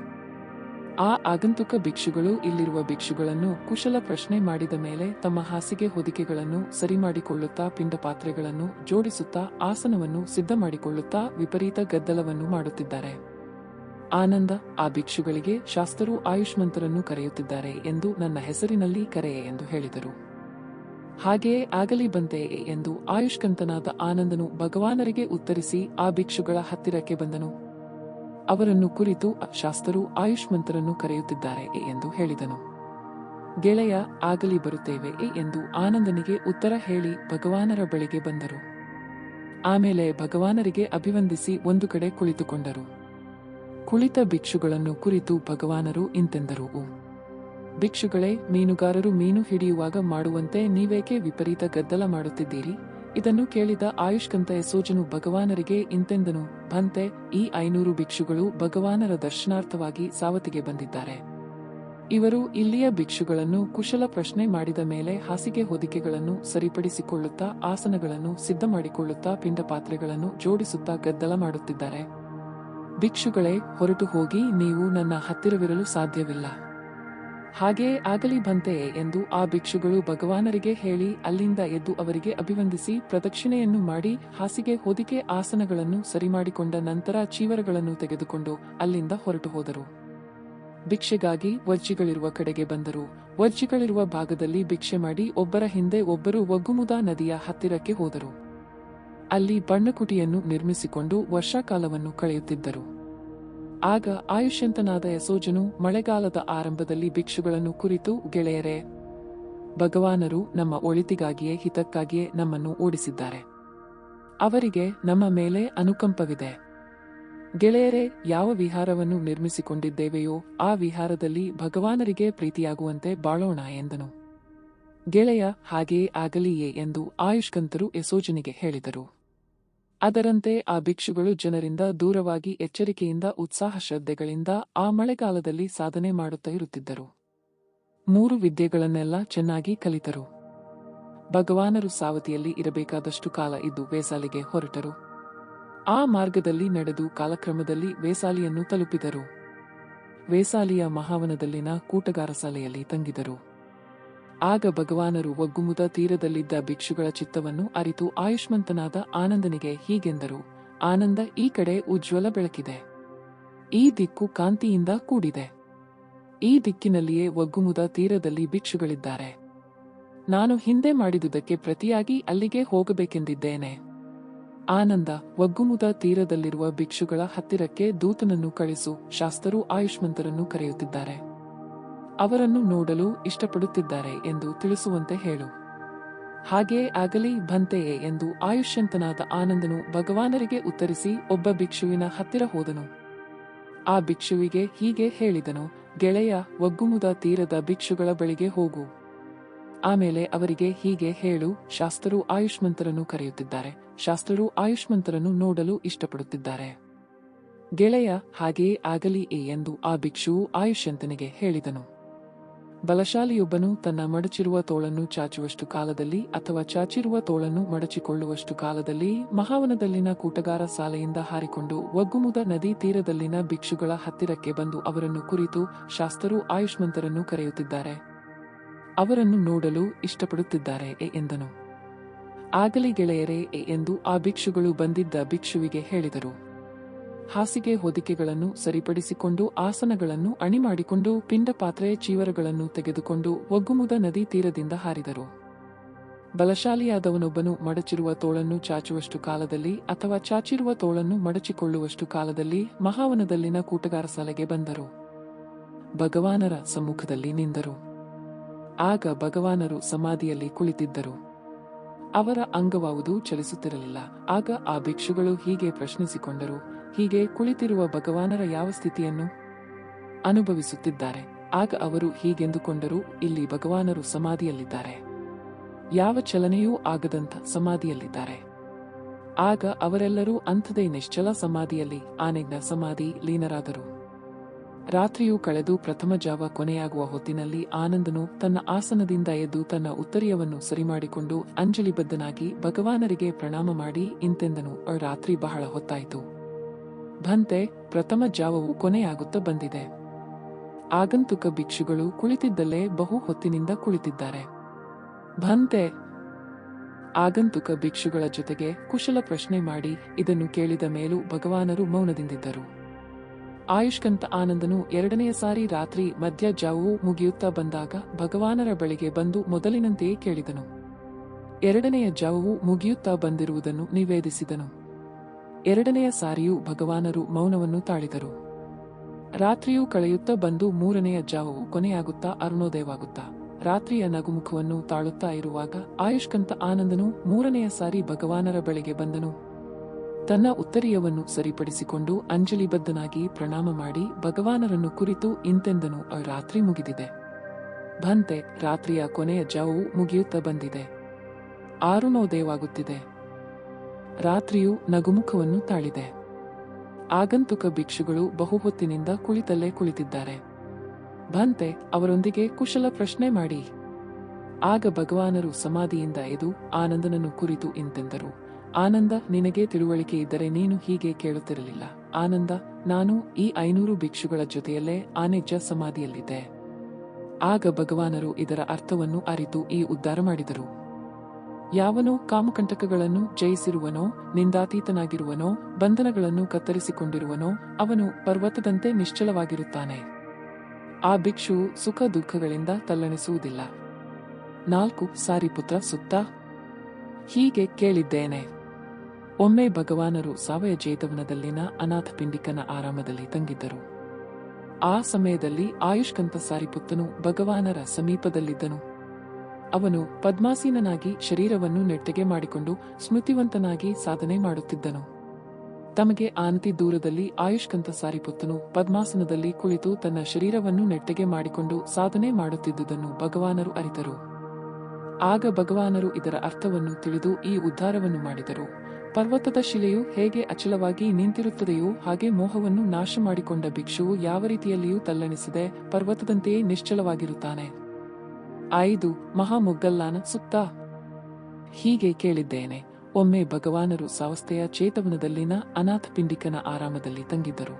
ಆ ಆಗಂತುಕ ಭಿಕ್ಷುಗಳು ಇಲ್ಲಿರುವ ಭಿಕ್ಷುಗಳನ್ನು ಕುಶಲ ಪ್ರಶ್ನೆ ಮಾಡಿದ ಮೇಲೆ ತಮ್ಮ ಹಾಸಿಗೆ ಹೊದಿಕೆಗಳನ್ನು ಸರಿಮಾಡಿಕೊಳ್ಳುತ್ತಾ, ಪಿಂಡಪಾತ್ರೆಗಳನ್ನು ಜೋಡಿಸುತ್ತಾ, ಆಸನವನ್ನು ಸಿದ್ಧ ಮಾಡಿಕೊಳ್ಳುತ್ತಾ ವಿಪರೀತ ಗದ್ದಲವನ್ನು ಮಾಡುತ್ತಿದ್ದಾರೆ. ಆನಂದ, ಆ ಭಿಕ್ಷುಗಳಿಗೆ ಶಾಸ್ತ್ರರು ಆಯುಷ್ಮಂತರನ್ನು ಕರೆಯುತ್ತಿದ್ದಾರೆ ಎಂದು ನನ್ನ ಹೆಸರಿನಲ್ಲಿ ಕರೆಯೆ ಎಂದು ಹೇಳಿದರು. ಹಾಗೆಯೇ ಆಗಲಿ ಬಂತೆ ಎಂದು ಆಯುಷ್ಕಂತನಾದ ಆನಂದನು ಭಗವಾನರಿಗೆ ಉತ್ತರಿಸಿ ಆ ಭಿಕ್ಷುಗಳ ಹತ್ತಿರಕ್ಕೆ ಬಂದನು. ಅವರನ್ನು ಕುರಿತು ಶಾಸ್ತ್ರರು ಆಯುಷ್ಮಂತರನ್ನು ಕರೆಯುತ್ತಿದ್ದಾರೆ ಎಂದು ಹೇಳಿದನು. ಗೆಳೆಯ, ಆಗಲಿ ಬರುತ್ತೇವೆ ಎಂದು ಆನಂದನಿಗೆ ಉತ್ತರ ಹೇಳಿ ಭಗವಾನರ ಬಳಿಗೆ ಬಂದರು. ಆಮೇಲೆ ಭಗವಾನರಿಗೆ ಅಭಿವಂದಿಸಿ ಒಂದು ಕಡೆ ಕುಳಿತುಕೊಂಡರು. ಕುಳಿತ ಭಿಕ್ಷುಗಳನ್ನು ಕುರಿತು ಭಗವಾನರು ಇಂತೆಂದರು: ಭಿಕ್ಷುಗಳೇ, ಮೀನುಗಾರರು ಮೀನು ಹಿಡಿಯುವಾಗ ಮಾಡುವಂತೆ ನೀವೇಕೆ ವಿಪರೀತ ಗದ್ದಲ ಮಾಡುತ್ತಿದ್ದೀರಿ? ಇದನ್ನು ಕೇಳಿದ ಆಯುಷ್ಕಂತ ಯಸೋಜನು ಭಗವಾನರಿಗೆ ಇಂತೆಂದನು, ಭಂತೆ, ಈ 500 ಭಿಕ್ಷುಗಳು ಭಗವಾನರ ದರ್ಶನಾರ್ಥವಾಗಿ ಸಾವತಿಗೆ ಬಂದಿದ್ದಾರೆ. ಇವರು ಇಲ್ಲಿಯ ಭಿಕ್ಷುಗಳನ್ನು ಕುಶಲ ಪ್ರಶ್ನೆ ಮಾಡಿದ ಮೇಲೆ ಹಾಸಿಗೆ ಹೊದಿಕೆಗಳನ್ನು ಸರಿಪಡಿಸಿಕೊಳ್ಳುತ್ತಾ, ಆಸನಗಳನ್ನು ಸಿದ್ಧ ಮಾಡಿಕೊಳ್ಳುತ್ತಾ, ಪಿಂಡಪಾತ್ರೆಗಳನ್ನು ಜೋಡಿಸುತ್ತಾ ಗದ್ದಲ ಮಾಡುತ್ತಿದ್ದಾರೆ. ಭಿಕ್ಷುಗಳೇ, ಹೊರಟು ಹೋಗಿ, ನೀವು ನನ್ನ ಹತ್ತಿರವಿರಲು ಸಾಧ್ಯವಿಲ್ಲ. ಹಾಗೆಯೇ ಆಗಲಿ ಭಂತೆಯೇ ಎಂದು ಆ ಭಿಕ್ಷುಗಳು ಭಗವಾನರಿಗೆ ಹೇಳಿ ಅಲ್ಲಿಂದ ಎದ್ದು ಅವರಿಗೆ ಅಭಿವಂದಿಸಿ ಪ್ರದಕ್ಷಿಣೆಯನ್ನು ಮಾಡಿ ಹಾಸಿಗೆ ಹೊದಿಕೆ ಆಸನಗಳನ್ನು ಸರಿಮಾಡಿಕೊಂಡ ನಂತರ ಚೀವರಗಳನ್ನು ತೆಗೆದುಕೊಂಡು ಅಲ್ಲಿಂದ ಹೊರಟು ಹೋದರು. ಭಿಕ್ಷೆಗಾಗಿ ವಜ್ಜಿಗಳಿರುವ ಕಡೆಗೆ ಬಂದರು. ವಜ್ಜಿಗಳಿರುವ ಭಾಗದಲ್ಲಿ ಭಿಕ್ಷೆ ಮಾಡಿ ಒಬ್ಬರ ಹಿಂದೆ ಒಬ್ಬರು ಒಗ್ಗುಮುದಾ ನದಿಯ ಹತ್ತಿರಕ್ಕೆ ಹೋದರು. ಅಲ್ಲಿ ಬಣ್ಣಕುಟಿಯನ್ನು ನಿರ್ಮಿಸಿಕೊಂಡು ವರ್ಷಾಕಾಲವನ್ನು ಕಳೆಯುತ್ತಿದ್ದರು. ಆಗ ಆಯುಷ್ಯಂತನಾದ ಯಸೋಜನು ಮಳೆಗಾಲದ ಆರಂಭದಲ್ಲಿ ಭಿಕ್ಷುಗಳನ್ನು ಕುರಿತು, ಗೆಳೆಯರೇ, ಭಗವಾನರು ನಮ್ಮ ಒಳಿತಿಗಾಗಿಯೇ ಹಿತಕ್ಕಾಗಿಯೇ ನಮ್ಮನ್ನು ಓಡಿಸಿದ್ದಾರೆ. ಅವರಿಗೆ ನಮ್ಮ ಮೇಲೆ ಅನುಕಂಪವಿದೆ. ಗೆಳೆಯರೇ, ಯಾವ ವಿಹಾರವನ್ನು ನಿರ್ಮಿಸಿಕೊಂಡಿದ್ದೇವೆಯೋ ಆ ವಿಹಾರದಲ್ಲಿ ಭಗವಾನರಿಗೆ ಪ್ರೀತಿಯಾಗುವಂತೆ ಬಾಳೋಣ ಎಂದನು. ಗೆಳೆಯ, ಹಾಗೆಯೇ ಆಗಲಿಯೇ ಎಂದು ಆಯುಷ್ಕಂತರು ಯಸೋಜನಿಗೆ ಹೇಳಿದರು. ಅದರಂತೆ ಆ ಭಿಕ್ಷುಗಳು ಜನರಿಂದ ದೂರವಾಗಿ ಎಚ್ಚರಿಕೆಯಿಂದ ಉತ್ಸಾಹ ಶ್ರದ್ಧೆಗಳಿಂದ ಆ ಮಳೆಗಾಲದಲ್ಲಿ ಸಾಧನೆ ಮಾಡುತ್ತಾ ಇರುತ್ತಿದ್ದರು. 3 ವಿದ್ಯೆಗಳನ್ನೆಲ್ಲ ಚೆನ್ನಾಗಿ ಕಲಿತರು. ಭಗವಾನರು ಸಾವತಿಯಲ್ಲಿ ಇರಬೇಕಾದಷ್ಟು ಕಾಲ ಇದ್ದು ವೇಸಾಲಿಗೆ ಹೊರಟರು. ಆ ಮಾರ್ಗದಲ್ಲಿ ನಡೆದು ಕಾಲಕ್ರಮದಲ್ಲಿ ವೇಸಾಲಿಯನ್ನು ತಲುಪಿದರು. ವೇಸಾಲಿಯ ಮಹಾವನದಲ್ಲಿನ ಕೂಟಗಾರ ಶಾಲೆಯಲ್ಲಿ ತಂಗಿದರು. ಆಗ ಭಗವಾನರು ಒಗ್ಗುಮುದ ತೀರದಲ್ಲಿದ್ದ ಭಿಕ್ಷುಗಳ ಚಿತ್ತವನ್ನು ಅರಿತು ಆಯುಷ್ಮಂತನಾದ ಆನಂದನಿಗೆ ಹೀಗೆಂದರು, ಆನಂದ, ಈ ಕಡೆ ಉಜ್ವಲ ಬೆಳಕಿದೆ. ಈ ದಿಕ್ಕು ಕಾಂತಿಯಿಂದ ಕೂಡಿದೆ. ಈ ದಿಕ್ಕಿನಲ್ಲಿಯೇ ಒಗ್ಗುಮುದ ತೀರದಲ್ಲಿ ಭಿಕ್ಷುಗಳಿದ್ದಾರೆ. ನಾನು ಹಿಂದೆ ಮಾಡಿದುದಕ್ಕೆ ಪ್ರತಿಯಾಗಿ ಅಲ್ಲಿಗೆ ಹೋಗಬೇಕೆಂದಿದ್ದೇನೆ. ಆನಂದ, ಒಗ್ಗುಮುದ ತೀರದಲ್ಲಿರುವ ಭಿಕ್ಷುಗಳ ಹತ್ತಿರಕ್ಕೆ ದೂತನನ್ನು ಕಳಿಸು. ಶಾಸ್ತರು ಆಯುಷ್ಮಂತರನ್ನು ಕರೆಯುತ್ತಿದ್ದಾರೆ. ಅವರನ್ನು ನೋಡಲು ಇಷ್ಟಪಡುತ್ತಿದ್ದಾರೆ ಎಂದು ತಿಳಿಸುವಂತೆ ಹೇಳು. ಹಾಗೆಯೇ ಆಗಲಿ ಭಂತೆಯೇ ಎಂದು ಆಯುಷ್ಯಂತನಾದ ಆನಂದನು ಭಗವಾನರಿಗೆ ಉತ್ತರಿಸಿ ಒಬ್ಬ ಭಿಕ್ಷುವಿನ ಹತ್ತಿರ ಹೋದನು. ಆ ಭಿಕ್ಷುವಿಗೆ ಹೀಗೆ ಹೇಳಿದನು, ಗೆಳೆಯ, ಒಗ್ಗುಮುದ ತೀರದ ಭಿಕ್ಷುಗಳ ಬಳಿಗೆ ಹೋಗು. ಆಮೇಲೆ ಅವರಿಗೆ ಹೀಗೆ ಹೇಳು, ಶಾಸ್ತರು ಆಯುಷ್ಮಂತರನ್ನು ಕರೆಯುತ್ತಿದ್ದಾರೆ. ಶಾಸ್ತರು ಆಯುಷ್ಮಂತರನ್ನು ನೋಡಲು ಇಷ್ಟಪಡುತ್ತಿದ್ದಾರೆ. ಗೆಳೆಯ, ಹಾಗೆಯೇ ಆಗಲಿ ಎಂದು ಆ ಭಿಕ್ಷುವು ಆಯುಷ್ಯಂತನಿಗೆ ಹೇಳಿದನು. ಬಲಶಾಲಿಯೊಬ್ಬನು ತನ್ನ ಮಡಚಿರುವ ತೋಳನ್ನು ಚಾಚುವಷ್ಟು ಕಾಲದಲ್ಲಿ ಅಥವಾ ಚಾಚಿರುವ ತೋಳನ್ನು ಮಡಚಿಕೊಳ್ಳುವಷ್ಟು ಕಾಲದಲ್ಲಿ ಮಹಾವನದಲ್ಲಿನ ಕೂಟಗಾರ ಶಾಲೆಯಿಂದ ಹಾರಿಕೊಂಡು ಒಗ್ಗುಮುದ ನದಿ ತೀರದಲ್ಲಿನ ಭಿಕ್ಷುಗಳ ಹತ್ತಿರಕ್ಕೆ ಬಂದು ಅವರನ್ನು ಕುರಿತು, ಶಾಸ್ತರು ಆಯುಷ್ಮಂತರನ್ನು ಕರೆಯುತ್ತಿದ್ದಾರೆ. ಅವರನ್ನು ನೋಡಲು ಇಷ್ಟಪಡುತ್ತಿದ್ದಾರೆ ಎಂದನು. ಆಗಲಿ ಗೆಳೆಯರೇ ಎಂದು ಆ ಭಿಕ್ಷುಗಳು ಬಂದಿದ್ದ ಭಿಕ್ಷುವಿಗೆ ಹೇಳಿದರು. ಹಾಸಿಗೆ ಹೊದಿಕೆಗಳನ್ನು ಸರಿಪಡಿಸಿಕೊಂಡು ಆಸನಗಳನ್ನು ಅಣಿಮಾಡಿಕೊಂಡು ಪಿಂಡಪಾತ್ರೆ ಚೀವರಗಳನ್ನು ತೆಗೆದುಕೊಂಡು ಒಗ್ಗುಮುದ ನದಿ ತೀರದಿಂದ ಹಾರಿದರು. ಬಲಶಾಲಿಯಾದವನೊಬ್ಬನು ಮಡಚಿರುವ ತೋಳನ್ನು ಚಾಚುವಷ್ಟು ಕಾಲದಲ್ಲಿ ಅಥವಾ ಚಾಚಿರುವ ತೋಳನ್ನು ಮಡಚಿಕೊಳ್ಳುವಷ್ಟು ಕಾಲದಲ್ಲಿ ಮಹಾವನದಲ್ಲಿನ ಕೂಟಗಾರ ಶಾಲೆಗೆ ಬಂದರು. ಭಗವಾನರ ಸಮ್ಮುಖದಲ್ಲಿ ನಿಂದರು. ಆಗ ಭಗವಾನರು ಸಮಾಧಿಯಲ್ಲಿ ಕುಳಿತಿದ್ದರು. ಅವರ ಅಂಗವಾವುದು ಚಲಿಸುತ್ತಿರಲಿಲ್ಲ. ಆಗ ಆ ಭಿಕ್ಷುಗಳು ಹೀಗೆ ಪ್ರಶ್ನಿಸಿಕೊಂಡರು, ಹೀಗೆ ಕುಳಿತಿರುವ ಭಗವಾನರ ಯಾವ ಸ್ಥಿತಿಯನ್ನು ಅನುಭವಿಸುತ್ತಿದ್ದಾರೆ? ಆಗ ಅವರು ಹೀಗೆಂದುಕೊಂಡರು, ಇಲ್ಲಿ ಭಗವಾನರು ಸಮಾಧಿಯಲ್ಲಿದ್ದಾರೆ. ಯಾವ ಚಲನೆಯೂ ಆಗದಂಥ ಸಮಾಧಿಯಲ್ಲಿದ್ದಾರೆ. ಆಗ ಅವರೆಲ್ಲರೂ ಅಂಥದೇ ನಿಶ್ಚಲ ಸಮಾಧಿಯಲ್ಲಿ, ಆನೆಗ್ನ ಸಮಾಧಿ ಲೀನರಾದರು. ರಾತ್ರಿಯೂ ಕಳೆದು ಪ್ರಥಮ ಜಾವ ಕೊನೆಯಾಗುವ ಹೊತ್ತಿನಲ್ಲಿ ಆನಂದನು ತನ್ನ ಆಸನದಿಂದ ಎದ್ದು ತನ್ನ ಉತ್ತರೀಯವನ್ನು ಸರಿಮಾಡಿಕೊಂಡು ಅಂಜಲಿಬದ್ಧನಾಗಿ ಭಗವಾನರಿಗೆ ಪ್ರಣಾಮ ಮಾಡಿ ಇಂತೆಂದನು, ರಾತ್ರಿ ಬಹಳ ಹೊತ್ತಾಯಿತು. ಭಂತೆ, ಪ್ರಥಮ ಜಾವವು ಕೊನೆಯಾಗುತ್ತಾ ಬಂದಿದೆ. ಆಗಂತುಕ ಭಿಕ್ಷುಗಳು ಕುಳಿತಿದ್ದಲ್ಲೇ ಬಹು ಹೊತ್ತಿನಿಂದ ಕುಳಿತಿದ್ದಾರೆ. ಭಂತೆ, ಆಗಂತುಕ ಭಿಕ್ಷುಗಳ ಜೊತೆಗೆ ಕುಶಲ ಪ್ರಶ್ನೆ ಮಾಡಿ ಇದನ್ನು ಕೇಳಿದ ಮೇಲೂ ಭಗವಾನರು ಮೌನದಿಂದಿದ್ದರು. ಆಯುಷ್ಕಂತ ಆನಂದನು 2ನೆಯ ಸಾರಿ ರಾತ್ರಿ ಮಧ್ಯ ಜಾವವು ಮುಗಿಯುತ್ತಾ ಬಂದಾಗ ಭಗವಾನರ ಬಳಿಗೆ ಬಂದು ಮೊದಲಿನಂತೆಯೇ ಕೇಳಿದನು. 2ನೆಯ ಜಾವವು ಮುಗಿಯುತ್ತಾ ಬಂದಿರುವುದನ್ನು ನಿವೇದಿಸಿದನು. 2ನೆಯ ಸಾರಿಯೂ ಭಗವಾನರು ಮೌನವನ್ನು ತಾಳಿದರು. ರಾತ್ರಿಯೂ ಕಳೆಯುತ್ತಾ ಬಂದು 3ನೆಯ ಜಾವವು ಕೊನೆಯಾಗುತ್ತಾ ಅರುಣೋದಯವಾಗುತ್ತಾ ರಾತ್ರಿಯ ನಗುಮುಖವನ್ನು ತಾಳುತ್ತಾ ಇರುವಾಗ ಆಯುಷ್ಕಂತ ಆನಂದನು 3ನೆಯ ಸಾರಿ ಭಗವಾನರ ಬಳಿಗೆ ಬಂದನು. ತನ್ನ ಉತ್ತರೀಯವನ್ನು ಸರಿಪಡಿಸಿಕೊಂಡು ಅಂಜಲಿಬದ್ಧನಾಗಿ ಪ್ರಣಾಮ ಮಾಡಿ ಭಗವಾನರನ್ನು ಕುರಿತು ಇಂತೆಂದನು, ರಾತ್ರಿ ಮುಗಿದಿದೆ. ಭಂತೆ, ರಾತ್ರಿಯ ಕೊನೆಯ ಜಾವವು ಮುಗಿಯುತ್ತಾ ಬಂದಿದೆ. ಅರುಣೋದಯವಾಗುತ್ತಿದೆ. ರಾತ್ರಿಯು ನಗುಮುಖವನ್ನು ತಾಳಿದೆ. ಆಗಂತುಕ ಭಿಕ್ಷುಗಳು ಬಹುಹೊತ್ತಿನಿಂದ ಕುಳಿತಲ್ಲೇ ಕುಳಿತಿದ್ದಾರೆ. ಭಂತೆ, ಅವರೊಂದಿಗೆ ಕುಶಲ ಪ್ರಶ್ನೆ ಮಾಡಿ. ಆಗ ಭಗವಾನರು ಸಮಾಧಿಯಿಂದ ಎದ್ದು ಆನಂದನನ್ನು ಕುರಿತು ಇಂತೆಂದರು. ಆನಂದ, ನಿನಗೆ ತಿಳುವಳಿಕೆ ಇದ್ದರೆ ನೀನು ಹೀಗೆ ಕೇಳುತ್ತಿರಲಿಲ್ಲ. ಆನಂದ, ನಾನು ಈ 500 ಭಿಕ್ಷುಗಳ ಜೊತೆಯಲ್ಲೇ ಆನೆಜ್ಜ ಸಮಾಧಿಯಲ್ಲಿದ್ದೆ. ಆಗ ಭಗವಾನರು ಇದರ ಅರ್ಥವನ್ನು ಅರಿತು ಈ ಉದ್ಧಾರ ಮಾಡಿದರು. ಯಾವನು ಕಾಮಕಂಟಕಗಳನ್ನು ಜಯಿಸಿರುವನೋ, ನಿಂದಾತೀತನಾಗಿರುವನೋ, ಬಂಧನಗಳನ್ನು ಕತ್ತರಿಸಿಕೊಂಡಿರುವನೋ, ಅವನು ಪರ್ವತದಂತೆ ನಿಶ್ಚಲವಾಗಿರುತ್ತಾನೆ. ಆ ಭಿಕ್ಷುವು ಸುಖ ದುಃಖಗಳಿಂದ ತಲ್ಲಣಿಸುವುದಿಲ್ಲ. 4 ಸಾರಿಪುತ್ರ ಸುತ್ತ. ಹೀಗೆ ಕೇಳಿದ್ದೇನೆ. ಒಮ್ಮೆ ಭಗವಾನರು ಸಾವಯ ಜೇತವನದಲ್ಲಿನ ಅನಾಥ ಪಿಂಡಿಕನ ಆರಾಮದಲ್ಲಿ ತಂಗಿದ್ದರು. ಆ ಸಮಯದಲ್ಲಿ ಆಯುಷ್ಕಂತ ಸಾರಿಪುತ್ತನು ಭಗವಾನರ ಸಮೀಪದಲ್ಲಿದ್ದನು. ಅವನು ಪದ್ಮಾಸೀನನಾಗಿ ಶರೀರವನ್ನು ನೆಟ್ಟಗೆ ಮಾಡಿಕೊಂಡು ಸ್ಮೃತಿವಂತನಾಗಿ ಸಾಧನೆ ಮಾಡುತ್ತಿದ್ದನು. ತಮಗೆ ಆನತಿ ದೂರದಲ್ಲಿ ಆಯುಷ್ಕಂತ ಸಾರಿಪುತ್ತನು ಪದ್ಮಾಸನದಲ್ಲಿ ಕುಳಿತು ತನ್ನ ಶರೀರವನ್ನು ನೆಟ್ಟಗೆ ಮಾಡಿಕೊಂಡು ಸಾಧನೆ ಮಾಡುತ್ತಿದ್ದುದನ್ನು ಭಗವಾನರು ಅರಿತರು. ಆಗ ಭಗವಾನರು ಇದರ ಅರ್ಥವನ್ನು ತಿಳಿದು ಈ ಉದ್ಧಾರವನ್ನು ಮಾಡಿದರು. ಪರ್ವತದ ಶಿಲೆಯು ಹೇಗೆ ಅಚಲವಾಗಿ ನಿಂತಿರುತ್ತದೆಯೋ ಹಾಗೆ ಮೋಹವನ್ನು ನಾಶ ಮಾಡಿಕೊಂಡ ಭಿಕ್ಷುವು ಯಾವ ರೀತಿಯಲ್ಲಿಯೂ ತಲ್ಲಣಿಸದೆ ಪರ್ವತದಂತೆಯೇ ನಿಶ್ಚಲವಾಗಿರುತ್ತಾನೆ. 5 ಮಹಾಮೊಗ್ಗಲ್ಲಾನ ಸುತ್ತ. ಹೀಗೆ ಕೇಳಿದ್ದೇನೆ. ಒಮ್ಮೆ ಭಗವಾನರು ಸಾವಸ್ಥೆಯ ಚೇತವನದಲ್ಲಿನ ಅನಾಥ ಪಿಂಡಿಕನ ಆರಾಮದಲ್ಲಿ ತಂಗಿದ್ದರು.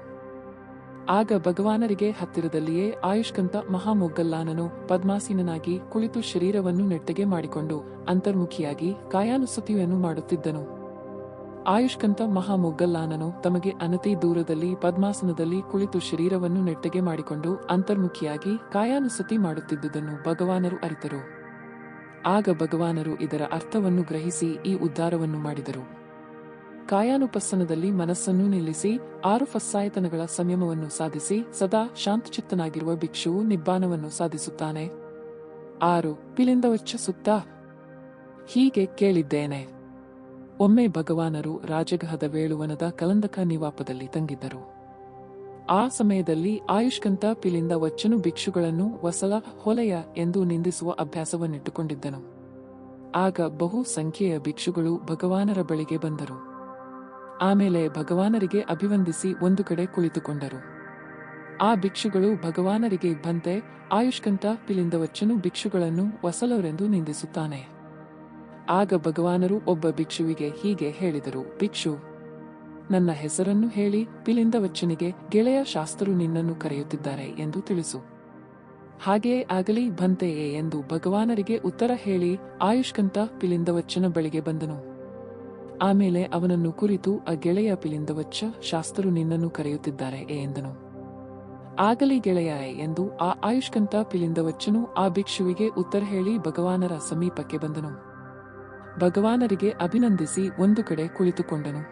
ಆಗ ಭಗವಾನರಿಗೆ ಹತ್ತಿರದಲ್ಲಿಯೇ ಆಯುಷ್ಕಂತ ಮಹಾಮೊಗ್ಗಲ್ಲಾನನು ಪದ್ಮಾಸೀನನಾಗಿ ಕುಳಿತು ಶರೀರವನ್ನು ನೆಟ್ಟಗೆ ಮಾಡಿಕೊಂಡು ಅಂತರ್ಮುಖಿಯಾಗಿ ಕಾಯಾನುಸತಿಯನ್ನು ಮಾಡುತ್ತಿದ್ದನು. ಆಯುಷ್ಕಂತ ಮಹಾಮೊಗ್ಗಲ್ಲಾನನು ತಮಗೆ ಅನತಿ ದೂರದಲ್ಲಿ ಪದ್ಮಾಸನದಲ್ಲಿ ಕುಳಿತು ಶರೀರವನ್ನು ನೆಟ್ಟಗೆ ಮಾಡಿಕೊಂಡು ಅಂತರ್ಮುಖಿಯಾಗಿ ಕಾಯಾನುಸತಿ ಮಾಡುತ್ತಿದ್ದುದನ್ನು ಭಗವಾನರು ಅರಿತರು. ಆಗ ಭಗವಾನರು ಇದರ ಅರ್ಥವನ್ನು ಗ್ರಹಿಸಿ ಈ ಉದ್ಧಾರವನ್ನು ಮಾಡಿದರು. ಕಾಯಾನುಪಸ್ಸನದಲ್ಲಿ ಮನಸ್ಸನ್ನು ನಿಲ್ಲಿಸಿ 6 ಫಸ್ಸಾಯತನಗಳ ಸಂಯಮವನ್ನು ಸಾಧಿಸಿ ಸದಾ ಶಾಂತಚಿತ್ತನಾಗಿರುವ ಭಿಕ್ಷುವು ನಿಬ್ಬಾನವನ್ನು ಸಾಧಿಸುತ್ತಾನೆ. 6 ಪಿಲಿಂದವಚ್ಚ ಸುತ್ತ. ಹೀಗೆ ಕೇಳಿದ್ದೇನೆ. ಒಮ್ಮೆ ಭಗವಾನರು ರಾಜಗಹದ ವೇಳುವನದ ಕಲಂದಕ ನಿವಾಪದಲ್ಲಿ ತಂಗಿದ್ದರು. ಆ ಸಮಯದಲ್ಲಿ ಆಯುಷ್ಕಂತ ಪಿಲಿಂದ ವಚ್ಚನು ಭಿಕ್ಷುಗಳನ್ನು ವಸಲ, ಹೊಲೆಯ ಎಂದು ನಿಂದಿಸುವ ಅಭ್ಯಾಸವನ್ನಿಟ್ಟುಕೊಂಡಿದ್ದನು. ಆಗ ಬಹು ಸಂಖ್ಯೆಯ ಭಿಕ್ಷುಗಳು ಭಗವಾನರ ಬಳಿಗೆ ಬಂದರು. ಆಮೇಲೆ ಭಗವಾನರಿಗೆ ಅಭಿವಂದಿಸಿ ಒಂದು ಕಡೆ ಕುಳಿತುಕೊಂಡರು. ಆ ಭಿಕ್ಷುಗಳು ಭಗವಾನರಿಗೆ, ಭಂತೆ, ಆಯುಷ್ಕಂತ ಪಿಲಿಂದವಚ್ಚನು ಭಿಕ್ಷುಗಳನ್ನು ವಸಲರೆಂದು ನಿಂದಿಸುತ್ತಾನೆ. ಆಗ ಭಗವಾನರು ಒಬ್ಬ ಭಿಕ್ಷುವಿಗೆ ಹೀಗೆ ಹೇಳಿದರು. ಭಿಕ್ಷು, ನನ್ನ ಹೆಸರನ್ನು ಹೇಳಿ ಪಿಲಿಂದವಚ್ಚನಿಗೆ ಗೆಳೆಯ ಶಾಸ್ತ್ರರು ನಿನ್ನನ್ನು ಕರೆಯುತ್ತಿದ್ದಾರೆ ಎಂದು ತಿಳಿಸು. ಹಾಗೆಯೇ ಆಗಲಿ ಭಂತೆಯೇ ಎಂದು ಭಗವಾನರಿಗೆ ಉತ್ತರ ಹೇಳಿ ಆಯುಷ್ಕಂತ ಪಿಲಿಂದವಚ್ಚನ ಬಳಿಗೆ ಬಂದನು. ಆಮೇಲೆ ಅವನನ್ನು ಕುರಿತು, ಆ ಗೆಳೆಯ ಪಿಲಿಂದವಚ್ಚ ಶಾಸ್ತ್ರರು ನಿನ್ನನ್ನು ಕರೆಯುತ್ತಿದ್ದಾರೆ ಎಂದನು. ಆಗಲಿ ಗೆಳೆಯ ಎಂದು ಆ ಆಯುಷ್ಕಂತ ಪಿಲಿಂದವಚ್ಚನು ಆ ಭಿಕ್ಷುವಿಗೆ ಉತ್ತರ ಹೇಳಿ ಭಗವಾನರ ಸಮೀಪಕ್ಕೆ ಬಂದನು. ಭಗವಾನರಿಗೆ ಅಭಿನಂದಿಸಿ ಒಂದು ಕಡೆ ಕುಳಿತುಕೊಂಡನು.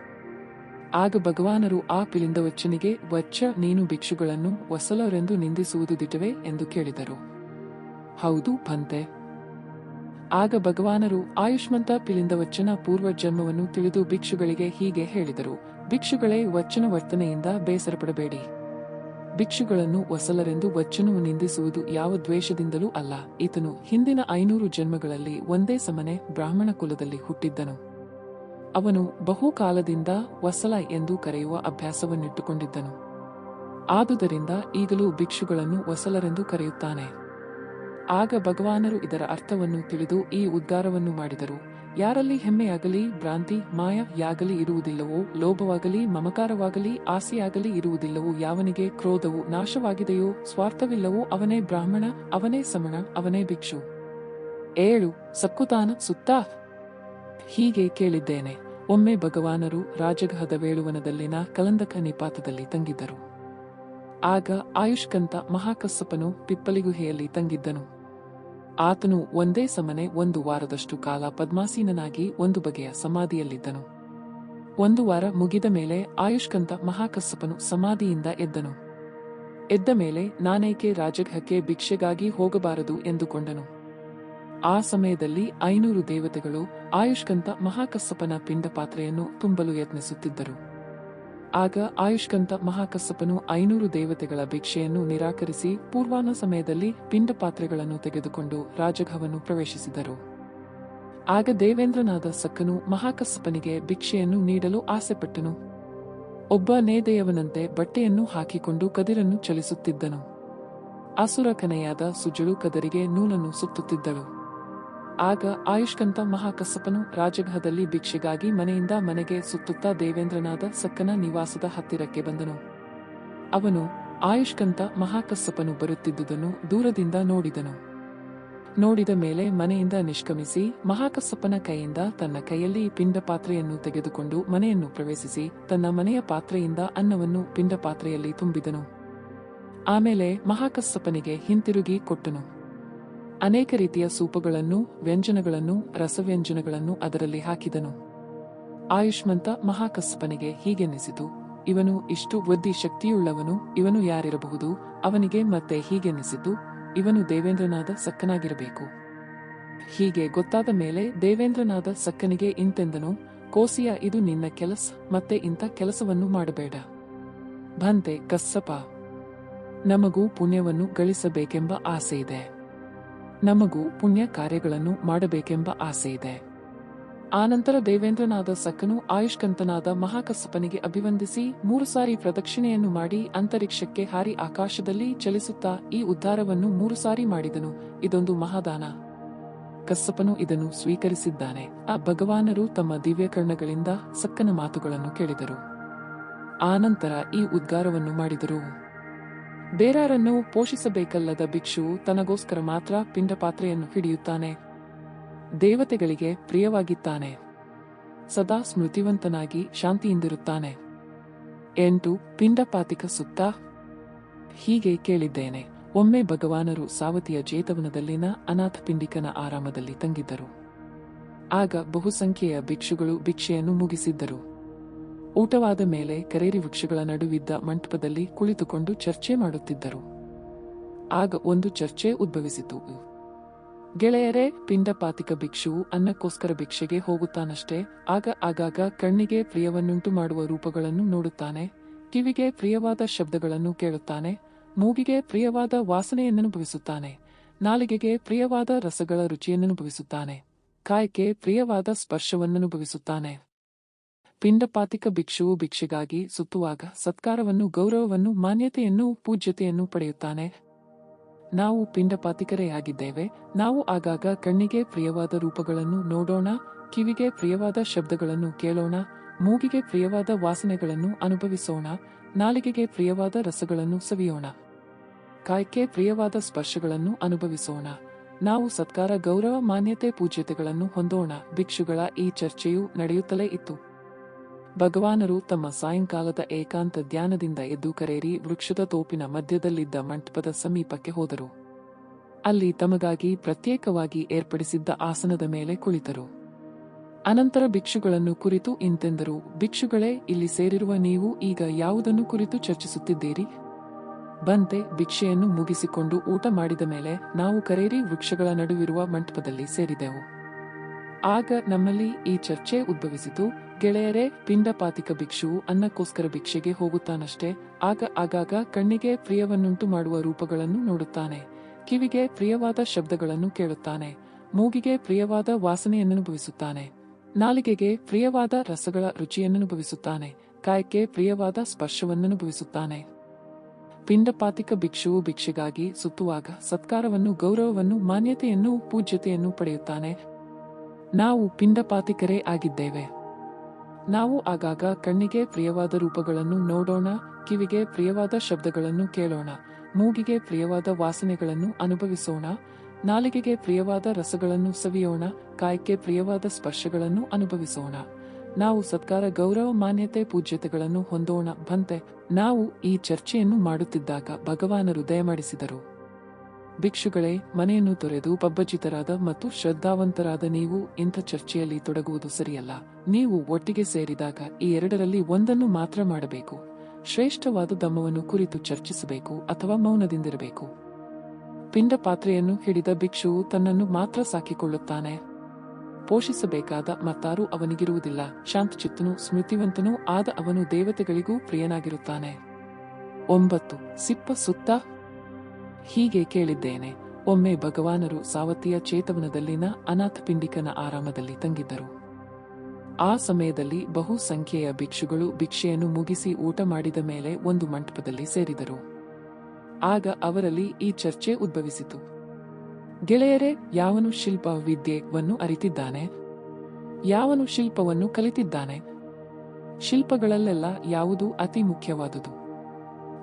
ಆಗ ಭಗವಾನರು ಆ ಪಿಲಿಂದವಚ್ಚನಿಗೆ, ವಚ್ಚ, ನೀನು ಭಿಕ್ಷುಗಳನ್ನು ವಸಲರೆಂದು ನಿಂದಿಸುವುದು ದಿಟವೇ ಎಂದು ಕೇಳಿದರು. ಹೌದು ಭಂತೆ. ಆಗ ಭಗವಾನರು ಆಯುಷ್ಮಂತ ಪಿಲಿಂದವಚ್ಚನ ಪೂರ್ವ ಜನ್ಮವನ್ನು ತಿಳಿದು ಭಿಕ್ಷುಗಳಿಗೆ ಹೀಗೆ ಹೇಳಿದರು. ಭಿಕ್ಷುಗಳೇ, ವಚ್ಚನ ವರ್ತನೆಯಿಂದ ಬೇಸರಪಡಬೇಡಿ. ಭಿಕ್ಷುಗಳನ್ನು ವಸಲರೆಂದು ವಚ್ಚನು ನಿಂದಿಸುವುದು ಯಾವ ದ್ವೇಷದಿಂದಲೂ ಅಲ್ಲ. ಈತನು ಹಿಂದಿನ 500 ಜನ್ಮಗಳಲ್ಲಿ ಒಂದೇ ಸಮನೆ ಬ್ರಾಹ್ಮಣ ಕುಲದಲ್ಲಿ ಹುಟ್ಟಿದ್ದನು. ಅವನು ಬಹುಕಾಲದಿಂದ ವಸಲ ಎಂದು ಕರೆಯುವ ಅಭ್ಯಾಸವನ್ನಿಟ್ಟುಕೊಂಡಿದ್ದನು. ಆದುದರಿಂದ ಈಗಲೂ ಭಿಕ್ಷುಗಳನ್ನು ವಸಲರೆಂದು ಕರೆಯುತ್ತಾನೆ. ಆಗ ಭಗವಾನರು ಇದರ ಅರ್ಥವನ್ನು ತಿಳಿದು ಈ ಉದ್ಗಾರವನ್ನು ಮಾಡಿದರು. ಯಾರಲ್ಲಿ ಹೆಮ್ಮೆಯಾಗಲಿ ಭ್ರಾಂತಿ ಮಾಯಯಾಗಲಿ ಇರುವುದಿಲ್ಲವೋ, ಲೋಭವಾಗಲಿ ಮಮಕಾರವಾಗಲಿ ಆಸೆಯಾಗಲಿ ಇರುವುದಿಲ್ಲವೋ, ಯಾವನಿಗೆ ಕ್ರೋಧವು ನಾಶವಾಗಿದೆಯೋ, ಸ್ವಾರ್ಥವಿಲ್ಲವೋ, ಅವನೇ ಬ್ರಾಹ್ಮಣ, ಅವನೇ ಸಮಣ, ಅವನೇ ಭಿಕ್ಷು. 7 ಸಕ್ಕುತಾನ ಸುತ್ತ. ಹೀಗೆ ಕೇಳಿದ್ದೇನೆ. ಒಮ್ಮೆ ಭಗವಾನರು ರಾಜಗಹದ ವೇಳುವನದಲ್ಲಿನ ಕಲಂದಕ ನಿಪಾತದಲ್ಲಿ ತಂಗಿದ್ದರು. ಆಗ ಆಯುಷ್ಕಂತ ಮಹಾಕස්සಪನು ಪಿಪ್ಪಲಿಗುಹೆಯಲ್ಲಿ ತಂಗಿದ್ದನು. ಆತನು ಒಂದೇ ಸಮನೆ 1 ವಾರದಷ್ಟು ಕಾಲ ಪದ್ಮಾಸೀನನಾಗಿ ಒಂದು ಬಗೆಯ ಸಮಾಧಿಯಲ್ಲಿದ್ದನು. 1 ವಾರ ಮುಗಿದ ಮೇಲೆ ಆಯುಷ್ಕಂತ ಮಹಾಕස්සಪನು ಸಮಾಧಿಯಿಂದ ಎದ್ದನು. ಎದ್ದ ಮೇಲೆ ನಾನೇಕೆ ರಾಜಗೃಹಕ್ಕೆ ಭಿಕ್ಷೆಗಾಗಿ ಹೋಗಬಾರದು ಎಂದುಕೊಂಡನು. ಆ ಸಮಯದಲ್ಲಿ 500 ದೇವತೆಗಳು ಆಯುಷ್ಕಂತ ಮಹಾಕස්සಪನ ಪಿಂಡ ಪಾತ್ರೆಯನ್ನು ತುಂಬಲು ಯತ್ನಿಸುತ್ತಿದ್ದರು. ಆಗ ಆಯುಷ್ಕಂತ ಮಹಾಕස්සಪನು 500 ದೇವತೆಗಳ ಭಿಕ್ಷೆಯನ್ನು ನಿರಾಕರಿಸಿ ಪೂರ್ವಾಹ್ನ ಸಮಯದಲ್ಲಿ ಪಿಂಡ ಪಾತ್ರೆಗಳನ್ನು ತೆಗೆದುಕೊಂಡು ರಾಜಗೃಹವನ್ನು ಪ್ರವೇಶಿಸಿದರು. ಆಗ ದೇವೇಂದ್ರನಾದ ಸಕ್ಕನು ಮಹಾಕස්සಪನಿಗೆ ಭಿಕ್ಷೆಯನ್ನು ನೀಡಲು ಆಸೆಪಟ್ಟನು. ಒಬ್ಬ ನೇದೆಯವನಂತೆ ಬಟ್ಟೆಯನ್ನು ಹಾಕಿಕೊಂಡು ಕದಿರನ್ನು ಚಲಿಸುತ್ತಿದ್ದನು. ಅಸುರ ಕನೆಯಾದ ಸುಜಳು ಕದರಿಗೆ ನೂಲನ್ನು ಸುತ್ತುತ್ತಿದ್ದಳು. ಆಗ ಆಯುಷ್ಕಂತ ಮಹಾಕස්සಪನು ರಾಜಗೃಹದಲ್ಲಿ ಭಿಕ್ಷೆಗಾಗಿ ಮನೆಯಿಂದ ಮನೆಗೆ ಸುತ್ತುತ್ತಾ ದೇವೇಂದ್ರನಾದ ಸಕ್ಕನ ನಿವಾಸದ ಹತ್ತಿರಕ್ಕೆ ಬಂದನು. ಅವನು ಆಯುಷ್ಕಂತ ಮಹಾಕස්සಪನು ಬರುತ್ತಿದ್ದುದನ್ನು ದೂರದಿಂದ ನೋಡಿದನು. ನೋಡಿದ ಮೇಲೆ ಮನೆಯಿಂದ ನಿಷ್ಕ್ರಮಿಸಿ ಮಹಾಕස්සಪನ ಕೈಯಿಂದ ತನ್ನ ಕೈಯಲ್ಲಿ ಪಿಂಡ ಪಾತ್ರೆಯನ್ನು ತೆಗೆದುಕೊಂಡು ಮನೆಯನ್ನು ಪ್ರವೇಶಿಸಿ ತನ್ನ ಮನೆಯ ಪಾತ್ರೆಯಿಂದ ಅನ್ನವನ್ನು ಪಿಂಡ ಪಾತ್ರೆಯಲ್ಲಿ ತುಂಬಿದನು. ಆಮೇಲೆ ಮಹಾಕස්සಪನಿಗೆ ಹಿಂತಿರುಗಿ ಕೊಟ್ಟನು. ಅನೇಕ ರೀತಿಯ ಸೂಪಗಳನ್ನು, ವ್ಯಂಜನಗಳನ್ನು, ರಸವ್ಯಂಜನಗಳನ್ನು ಅದರಲ್ಲಿ ಹಾಕಿದನು. ಆಯುಷ್ಮಂತ ಮಹಾಕස්සಪನಿಗೆ ಹೀಗೆನ್ನಿಸಿತು, ಇವನು ಇಷ್ಟು ಬುದ್ಧಿ ಶಕ್ತಿಯುಳ್ಳವನು, ಇವನು ಯಾರಿರಬಹುದು? ಅವನಿಗೆ ಮತ್ತೆ ಹೀಗೆನ್ನಿಸಿತು, ಇವನು ದೇವೇಂದ್ರನಾದ ಸಕ್ಕನಾಗಿರಬೇಕು. ಹೀಗೆ ಗೊತ್ತಾದ ಮೇಲೆ ದೇವೇಂದ್ರನಾದ ಸಕ್ಕನಿಗೆ ಇಂತೆಂದನು, ಕೋಸಿಯ, ಇದು ನಿನ್ನ ಕೆಲಸ, ಮತ್ತೆ ಇಂಥ ಕೆಲಸವನ್ನು ಮಾಡಬೇಡ. ಭಂತೆ ಕස්සಪ, ನಮಗೂ ಪುಣ್ಯವನ್ನು ಗಳಿಸಬೇಕೆಂಬ ಆಸೆಯಿದೆ. ನಮಗೂ ಪುಣ್ಯ ಕಾರ್ಯಗಳನ್ನು ಮಾಡಬೇಕೆಂಬ ಆಸೆಯಿದೆ. ಆನಂತರ ದೇವೇಂದ್ರನಾದ ಸಕ್ಕನು ಆಯುಷ್ಕಂತನಾದ ಮಹಾಕස්සಪನಿಗೆ ಅಭಿವಂದಿಸಿ 3 ಸಾರಿ ಪ್ರದಕ್ಷಿಣೆಯನ್ನು ಮಾಡಿ ಅಂತರಿಕ್ಷಕ್ಕೆ ಹಾರಿ ಆಕಾಶದಲ್ಲಿ ಚಲಿಸುತ್ತಾ ಈ ಉದ್ಧಾರವನ್ನು 3 ಸಾರಿ ಮಾಡಿದನು. ಇದೊಂದು ಮಹಾದಾನ. ಕස්සಪನು ಇದನ್ನು ಸ್ವೀಕರಿಸಿದ್ದಾನೆ. ಆ ಭಗವಾನರು ತಮ್ಮ ದಿವ್ಯಕರ್ಣಗಳಿಂದ ಸಕ್ಕನ ಮಾತುಗಳನ್ನು ಕೇಳಿದರು. ಆನಂತರ ಈ ಉದ್ಗಾರವನ್ನು ಮಾಡಿದರು. ಬೇರಾರನ್ನು ಪೋಷಿಸಬೇಕಲ್ಲದ ಭಿಕ್ಷುವು ತನಗೋಸ್ಕರ ಮಾತ್ರ ಪಿಂಡ ಪಾತ್ರೆಯನ್ನು ಹಿಡಿಯುತ್ತಾನೆ. ದೇವತೆಗಳಿಗೆ ಪ್ರಿಯವಾಗಿದ್ದಾನೆ. ಸದಾ ಸ್ಮೃತಿವಂತನಾಗಿ ಶಾಂತಿಯಿಂದಿರುತ್ತಾನೆ. 8 ಪಿಂಡಪಾತಿಕ ಸುತ್ತ. ಹೀಗೆ ಕೇಳಿದ್ದೇನೆ. ಒಮ್ಮೆ ಭಗವಾನರು ಸಾವತಿಯ ಜೇತವನದಲ್ಲಿನ ಅನಾಥ ಪಿಂಡಿಕನ ಆರಾಮದಲ್ಲಿ ತಂಗಿದ್ದರು. ಆಗ ಬಹುಸಂಖ್ಯೆಯ ಭಿಕ್ಷುಗಳು ಭಿಕ್ಷೆಯನ್ನು ಮುಗಿಸಿದ್ದರು. ಊಟವಾದ ಮೇಲೆ ಕರೇರಿ ವೃಕ್ಷಗಳ ನಡುವಿದ್ದ ಮಂಟಪದಲ್ಲಿ ಕುಳಿತುಕೊಂಡು ಚರ್ಚೆ ಮಾಡುತ್ತಿದ್ದರು. ಆಗ ಒಂದು ಚರ್ಚೆ ಉದ್ಭವಿಸಿತು. ಗೆಳೆಯರೇ, ಪಿಂಡಪಾತಿಕ ಭಿಕ್ಷುವು ಅನ್ನಕ್ಕೋಸ್ಕರ ಭಿಕ್ಷೆಗೆ ಹೋಗುತ್ತಾನಷ್ಟೇ. ಆಗಾಗ ಕಣ್ಣಿಗೆ ಪ್ರಿಯವನ್ನುಂಟು ಮಾಡುವ ರೂಪಗಳನ್ನು ನೋಡುತ್ತಾನೆ, ಕಿವಿಗೆ ಪ್ರಿಯವಾದ ಶಬ್ದಗಳನ್ನು ಕೇಳುತ್ತಾನೆ, ಮೂಗಿಗೆ ಪ್ರಿಯವಾದ ವಾಸನೆಯನ್ನನುಭವಿಸುತ್ತಾನೆ, ನಾಲಿಗೆಗೆ ಪ್ರಿಯವಾದ ರಸಗಳ ರುಚಿಯನ್ನನುಭವಿಸುತ್ತಾನೆ, ಕಾಯಕ್ಕೆ ಪ್ರಿಯವಾದ ಸ್ಪರ್ಶವನ್ನನುಭವಿಸುತ್ತಾನೆ. ಪಿಂಡಪಾತಿಕ ಭಿಕ್ಷುವು ಭಿಕ್ಷೆಗಾಗಿ ಸುತ್ತುವಾಗ ಸತ್ಕಾರವನ್ನು, ಗೌರವವನ್ನು, ಮಾನ್ಯತೆಯನ್ನು, ಪೂಜ್ಯತೆಯನ್ನು ಪಡೆಯುತ್ತಾನೆ. ನಾವು ಪಿಂಡಪಾತಿಕರೇ ಆಗಿದ್ದೇವೆ. ನಾವು ಆಗಾಗ ಕಣ್ಣಿಗೆ ಪ್ರಿಯವಾದ ರೂಪಗಳನ್ನು ನೋಡೋಣ, ಕಿವಿಗೆ ಪ್ರಿಯವಾದ ಶಬ್ದಗಳನ್ನು ಕೇಳೋಣ, ಮೂಗಿಗೆ ಪ್ರಿಯವಾದ ವಾಸನೆಗಳನ್ನು ಅನುಭವಿಸೋಣ, ನಾಲಿಗೆಗೆ ಪ್ರಿಯವಾದ ರಸಗಳನ್ನು ಸವಿಯೋಣ, ಕಾಯಕ್ಕೆ ಪ್ರಿಯವಾದ ಸ್ಪರ್ಶಗಳನ್ನು ಅನುಭವಿಸೋಣ. ನಾವು ಸತ್ಕಾರ, ಗೌರವ, ಮಾನ್ಯತೆ, ಪೂಜ್ಯತೆಗಳನ್ನು ಹೊಂದೋಣ. ಭಿಕ್ಷುಗಳ ಈ ಚರ್ಚೆಯು ನಡೆಯುತ್ತಲೇ ಇತ್ತು. ಭಗವಾನರು ತಮ್ಮ ಸಾಯಂಕಾಲದ ಏಕಾಂತ ಧ್ಯಾನದಿಂದ ಎದ್ದು ಕರೇರಿ ವೃಕ್ಷದ ತೋಪಿನ ಮಧ್ಯದಲ್ಲಿದ್ದ ಮಂಟಪದ ಸಮೀಪಕ್ಕೆ ಹೋದರು. ಅಲ್ಲಿ ತಮಗಾಗಿ ಪ್ರತ್ಯೇಕವಾಗಿ ಏರ್ಪಡಿಸಿದ್ದ ಆಸನದ ಮೇಲೆ ಕುಳಿತರು. ಅನಂತರ ಭಿಕ್ಷುಗಳನ್ನು ಕುರಿತು ಇಂತೆಂದರು, ಭಿಕ್ಷುಗಳೇ, ಇಲ್ಲಿ ಸೇರಿರುವ ನೀವು ಈಗ ಯಾವುದನ್ನು ಕುರಿತು ಚರ್ಚಿಸುತ್ತಿದ್ದೀರಿ? ಬಂತೆ ಭಿಕ್ಷೆಯನ್ನು ಮುಗಿಸಿಕೊಂಡು ಊಟ ಮಾಡಿದ ಮೇಲೆ ನಾವು ಕರೇರಿ ವೃಕ್ಷಗಳ ನಡುವಿರುವ ಮಂಟಪದಲ್ಲಿ ಸೇರಿದೆವು. ಆಗ ನಮ್ಮಲ್ಲಿ ಈ ಚರ್ಚೆ ಉದ್ಭವಿಸಿತು, ಗೆಳೆಯರೇ, ಪಿಂಡಪಾತಿಕ ಭಿಕ್ಷುವು ಅನ್ನಕ್ಕೋಸ್ಕರ ಭಿಕ್ಷೆಗೆ ಹೋಗುತ್ತಾನಷ್ಟೇ. ಆಗಾಗ ಕಣ್ಣಿಗೆ ಪ್ರಿಯವನ್ನುಂಟು ಮಾಡುವ ರೂಪಗಳನ್ನು ನೋಡುತ್ತಾನೆ, ಕಿವಿಗೆ ಪ್ರಿಯವಾದ ಶಬ್ದಗಳನ್ನು ಕೇಳುತ್ತಾನೆ, ಮೂಗಿಗೆ ಪ್ರಿಯವಾದ ವಾಸನೆಯನ್ನನುಭವಿಸುತ್ತಾನೆ, ನಾಲಿಗೆಗೆ ಪ್ರಿಯವಾದ ರಸಗಳ ರುಚಿಯನ್ನನುಭವಿಸುತ್ತಾನೆ, ಕಾಯಕ್ಕೆ ಪ್ರಿಯವಾದ ಸ್ಪರ್ಶವನ್ನನುಭವಿಸುತ್ತಾನೆ. ಪಿಂಡಪಾತಿಕ ಭಿಕ್ಷುವು ಭಿಕ್ಷೆಗಾಗಿ ಸುತ್ತುವಾಗ ಸತ್ಕಾರವನ್ನು, ಗೌರವವನ್ನು, ಮಾನ್ಯತೆಯನ್ನು, ಪೂಜ್ಯತೆಯನ್ನು ಪಡೆಯುತ್ತಾನೆ. ನಾವು ಪಿಂಡಪಾತಿಕರೇ ಆಗಿದ್ದೇವೆ. ನಾವು ಆಗಾಗ ಕಣ್ಣಿಗೆ ಪ್ರಿಯವಾದ ರೂಪಗಳನ್ನು ನೋಡೋಣ, ಕಿವಿಗೆ ಪ್ರಿಯವಾದ ಶಬ್ದಗಳನ್ನು ಕೇಳೋಣ, ಮೂಗಿಗೆ ಪ್ರಿಯವಾದ ವಾಸನೆಗಳನ್ನು ಅನುಭವಿಸೋಣ, ನಾಲಿಗೆಗೆ ಪ್ರಿಯವಾದ ರಸಗಳನ್ನು ಸವಿಯೋಣ, ಕಾಯಕ್ಕೆ ಪ್ರಿಯವಾದ ಸ್ಪರ್ಶಗಳನ್ನು ಅನುಭವಿಸೋಣ. ನಾವು ಸತ್ಕಾರ, ಗೌರವ, ಮಾನ್ಯತೆ, ಪೂಜ್ಯತೆಗಳನ್ನು ಹೊಂದೋಣ. ಬಂತೆ ನಾವು ಈ ಚರ್ಚೆಯನ್ನು ಮಾಡುತ್ತಿದ್ದಾಗ ಭಗವಾನರು ದಯಮಾಡಿಸಿದರು, ಭಿಕ್ಷುಗಳೇ, ಮನೆಯನ್ನು ತೊರೆದು ಪಬ್ಬಜಿತರಾದ ಮತ್ತು ಶ್ರದ್ಧಾವಂತರಾದ ನೀವು ಇಂಥ ಚರ್ಚೆಯಲ್ಲಿ ತೊಡಗುವುದು ಸರಿಯಲ್ಲ. ನೀವು ಒಟ್ಟಿಗೆ ಸೇರಿದಾಗ ಈ ಎರಡರಲ್ಲಿ ಒಂದನ್ನು ಮಾತ್ರ ಮಾಡಬೇಕು. ಶ್ರೇಷ್ಠವಾದ ಧಮ್ಮವನ್ನು ಕುರಿತು ಚರ್ಚಿಸಬೇಕು ಅಥವಾ ಮೌನದಿಂದಿರಬೇಕು. ಪಿಂಡ ಪಾತ್ರೆಯನ್ನು ಹಿಡಿದ ಭಿಕ್ಷುವು ತನ್ನನ್ನು ಮಾತ್ರ ಸಾಕಿಕೊಳ್ಳುತ್ತಾನೆ. ಪೋಷಿಸಬೇಕಾದ ಮತ್ತಾರೂ ಅವನಿಗಿರುವುದಿಲ್ಲ. ಶಾಂತಚಿತ್ತನೂ ಸ್ಮೃತಿವಂತನೂ ಆದ ಅವನು ದೇವತೆಗಳಿಗೂ ಪ್ರಿಯನಾಗಿರುತ್ತಾನೆ. 9. ಸಿಪ್ಪ ಸುತ್ತ. ಹೀಗೆ ಕೇಳಿದ್ದೇನೆ. ಒಮ್ಮೆ ಭಗವಾನರು ಸಾವತ್ತಿಯ ಚೇತವನದಲ್ಲಿನ ಅನಾಥಪಿಂಡಿಕನ ಆರಾಮದಲ್ಲಿ ತಂಗಿದ್ದರು. ಆ ಸಮಯದಲ್ಲಿ ಬಹು ಸಂಖ್ಯೆಯ ಭಿಕ್ಷುಗಳು ಭಿಕ್ಷೆಯನ್ನು ಮುಗಿಸಿ ಊಟ ಮಾಡಿದ ಮೇಲೆ ಒಂದು ಮಂಟಪದಲ್ಲಿ ಸೇರಿದರು. ಆಗ ಅವರಲ್ಲಿ ಈ ಚರ್ಚೆ ಉದ್ಭವಿಸಿತು. ಗೆಳೆಯರೇ, ಯಾವನು ಶಿಲ್ಪ ವಿದ್ಯೆಯನ್ನು ಅರಿತಿದ್ದಾನೆ? ಯಾವನು ಶಿಲ್ಪವನ್ನು ಕಲಿತಿದ್ದಾನೆ? ಶಿಲ್ಪಗಳಲ್ಲೆಲ್ಲ ಯಾವುದು ಅತಿ ಮುಖ್ಯವಾದುದು?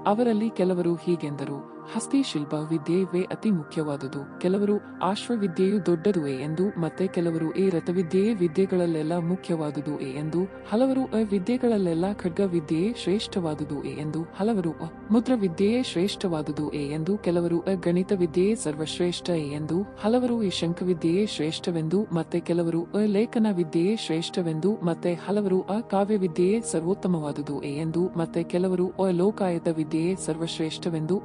ಅವರಲ್ಲಿ ಕೆಲವರು ಹೀಗೆಂದರು, ಹಸ್ತಿಶಿಲ್ಪ ವಿದ್ಯೆಯವೇ ಅತಿ ಮುಖ್ಯವಾದುದು. ಕೆಲವರು ಆಶ್ವವಿದ್ಯೆಯು ದೊಡ್ಡದುವೇ ಎಂದು, ಮತ್ತೆ ಕೆಲವರು ರಥವಿದ್ಯೆಯೇ ವಿದ್ಯೆಗಳಲ್ಲೆಲ್ಲ ಮುಖ್ಯವಾದುದು ಎಂದು, ಹಲವರು ವಿದ್ಯೆಗಳಲ್ಲೆಲ್ಲ ಖಡ್ಗ ವಿದ್ಯೆಯೇ ಶ್ರೇಷ್ಠವಾದುದು ಎಂದು, ಹಲವರು ಮುದ್ರವಿದ್ಯೆಯೇ ಶ್ರೇಷ್ಠವಾದುದು ಎಂದು, ಕೆಲವರು ಗಣಿತ ವಿದ್ಯೆಯೇ ಸರ್ವಶ್ರೇಷ್ಠ ಎಂದು, ಹಲವರು ಶಂಖವಿದ್ಯೆಯೇ ಶ್ರೇಷ್ಠವೆಂದು, ಮತ್ತೆ ಕೆಲವರು ಲೇಖನ ವಿದ್ಯೆಯೇ ಶ್ರೇಷ್ಠವೆಂದು, ಮತ್ತೆ ಹಲವರು ಕಾವ್ಯವಿದ್ಯೆಯೇ ಸರ್ವೋತ್ತಮವಾದುದು ಎಂದು, ಮತ್ತೆ ಕೆಲವರು ಲೋಕಾಯತ ವಿದ್ಯೆಯೇ ಸರ್ವಶ್ರೇಷ್ಠವೆಂದು,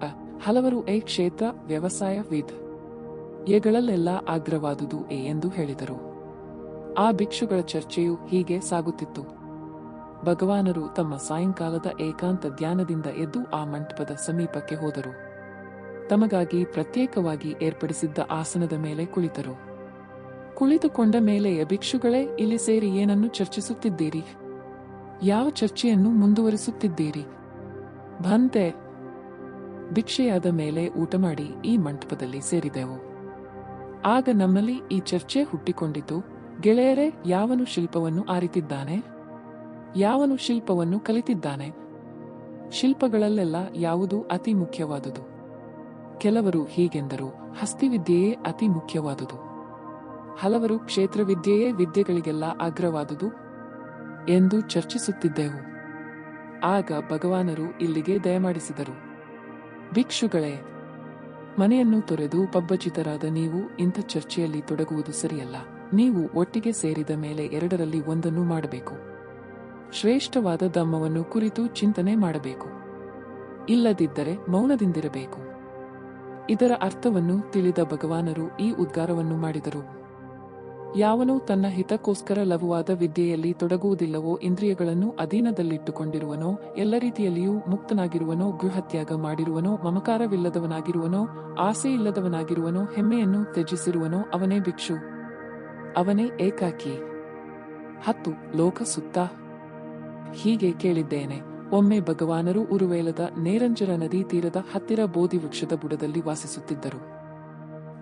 ಹಲವರು ಕ್ಷೇತ್ರ ವ್ಯವಸಾಯ ವಿದ್ಯೆಗಳಲ್ಲೆಲ್ಲ ಅಗ್ರವಾದುದು ಎಂದು ಹೇಳಿದರು. ಆ ಭಿಕ್ಷುಗಳ ಚರ್ಚೆಯು ಹೀಗೆ ಸಾಗುತ್ತಿತ್ತು. ಭಗವಾನರು ತಮ್ಮ ಸಾಯಂಕಾಲದ ಏಕಾಂತ ಧ್ಯಾನದಿಂದ ಎದ್ದು ಆ ಮಂಟಪದ ಸಮೀಪಕ್ಕೆ ಹೋದರು. ತಮಗಾಗಿ ಪ್ರತ್ಯೇಕವಾಗಿ ಏರ್ಪಡಿಸಿದ್ದ ಆಸನದ ಮೇಲೆ ಕುಳಿತರು. ಕುಳಿತುಕೊಂಡ ಮೇಲೆ, ಭಿಕ್ಷುಗಳೇ, ಇಲ್ಲಿ ಸೇರಿ ಏನನ್ನು ಚರ್ಚಿಸುತ್ತಿದ್ದೀರಿ? ಯಾವ ಚರ್ಚೆಯನ್ನು ಮುಂದುವರಿಸುತ್ತಿದ್ದೀರಿ? ಭಂತೆ. ಭಿಕ್ಷೆಯಾದ ಮೇಲೆ ಊಟ ಮಾಡಿ ಈ ಮಂಟಪದಲ್ಲಿ ಸೇರಿದೆವು. ಆಗ ನಮ್ಮಲ್ಲಿ ಈ ಚರ್ಚೆ ಹುಟ್ಟಿಕೊಂಡಿತು. ಗೆಳೆಯರೇ, ಯಾವನು ಶಿಲ್ಪವನ್ನು ಅರಿತಿದ್ದಾನೆ? ಯಾವನು ಶಿಲ್ಪವನ್ನು ಕಲಿತಿದ್ದಾನೆ? ಶಿಲ್ಪಗಳಲ್ಲೆಲ್ಲ ಯಾವುದು ಅತಿ ಮುಖ್ಯವಾದುದು? ಕೆಲವರು ಹೀಗೆಂದರು, ಹಸ್ತಿವಿದ್ಯೆಯೇ ಅತಿ ಮುಖ್ಯವಾದುದು. ಹಲವರು ಕ್ಷೇತ್ರವಿದ್ಯೆಯೇ ವಿದ್ಯೆಗಳಿಗೆಲ್ಲ ಅಗ್ರವಾದುದು ಎಂದು ಚರ್ಚಿಸುತ್ತಿದ್ದೆವು. ಆಗ ಭಗವಾನರು ಇಲ್ಲಿಗೆ ದಯಮಾಡಿಸಿದರು. ಭಿಕ್ಷುಗಳೇ, ಮನೆಯನ್ನು ತೊರೆದು ಪಬ್ಬಚಿತರಾದ ನೀವು ಇಂಥ ಚರ್ಚೆಯಲ್ಲಿ ತೊಡಗುವುದು ಸರಿಯಲ್ಲ. ನೀವು ಒಟ್ಟಿಗೆ ಸೇರಿದ ಮೇಲೆ ಎರಡರಲ್ಲಿ ಒಂದನ್ನು ಮಾಡಬೇಕು. ಶ್ರೇಷ್ಠವಾದ ಧಮ್ಮವನ್ನು ಕುರಿತು ಚಿಂತನೆ ಮಾಡಬೇಕು. ಇಲ್ಲದಿದ್ದರೆ ಮೌನದಿಂದಿರಬೇಕು. ಇದರ ಅರ್ಥವನ್ನು ತಿಳಿದ ಭಗವಾನರು ಈ ಉದ್ಗಾರವನ್ನು ಮಾಡಿದರು. ಯಾವನು ತನ್ನ ಹಿತಕ್ಕೋಸ್ಕರ ಲಘುವಾದ ವಿದ್ಯೆಯಲ್ಲಿ ತೊಡಗುವುದಿಲ್ಲವೋ, ಇಂದ್ರಿಯಗಳನ್ನು ಅಧೀನದಲ್ಲಿಟ್ಟುಕೊಂಡಿರುವನೋ, ಎಲ್ಲ ರೀತಿಯಲ್ಲಿಯೂ ಮುಕ್ತನಾಗಿರುವನೋ, ಗೃಹತ್ಯಾಗ ಮಾಡಿರುವನೋ, ಮಮಕಾರವಿಲ್ಲದವನಾಗಿರುವನೋ, ಆಸೆಯಿಲ್ಲದವನಾಗಿರುವನೋ, ಹೆಮ್ಮೆಯನ್ನು ತ್ಯಜಿಸಿರುವನೋ, ಅವನೇ ಭಿಕ್ಷು, ಅವನೇ ಏಕಾಕಿ. 10. ಲೋಕ ಸುತ್ತ. ಹೀಗೆ ಕೇಳಿದ್ದೇನೆ. ಒಮ್ಮೆ ಭಗವಾನರು ಉರುವೇಲದ ನೇರಂಜರ ನದಿ ತೀರದ ಹತ್ತಿರ ಬೋಧಿ ವೃಕ್ಷದ ಬುಡದಲ್ಲಿ ವಾಸಿಸುತ್ತಿದ್ದರು.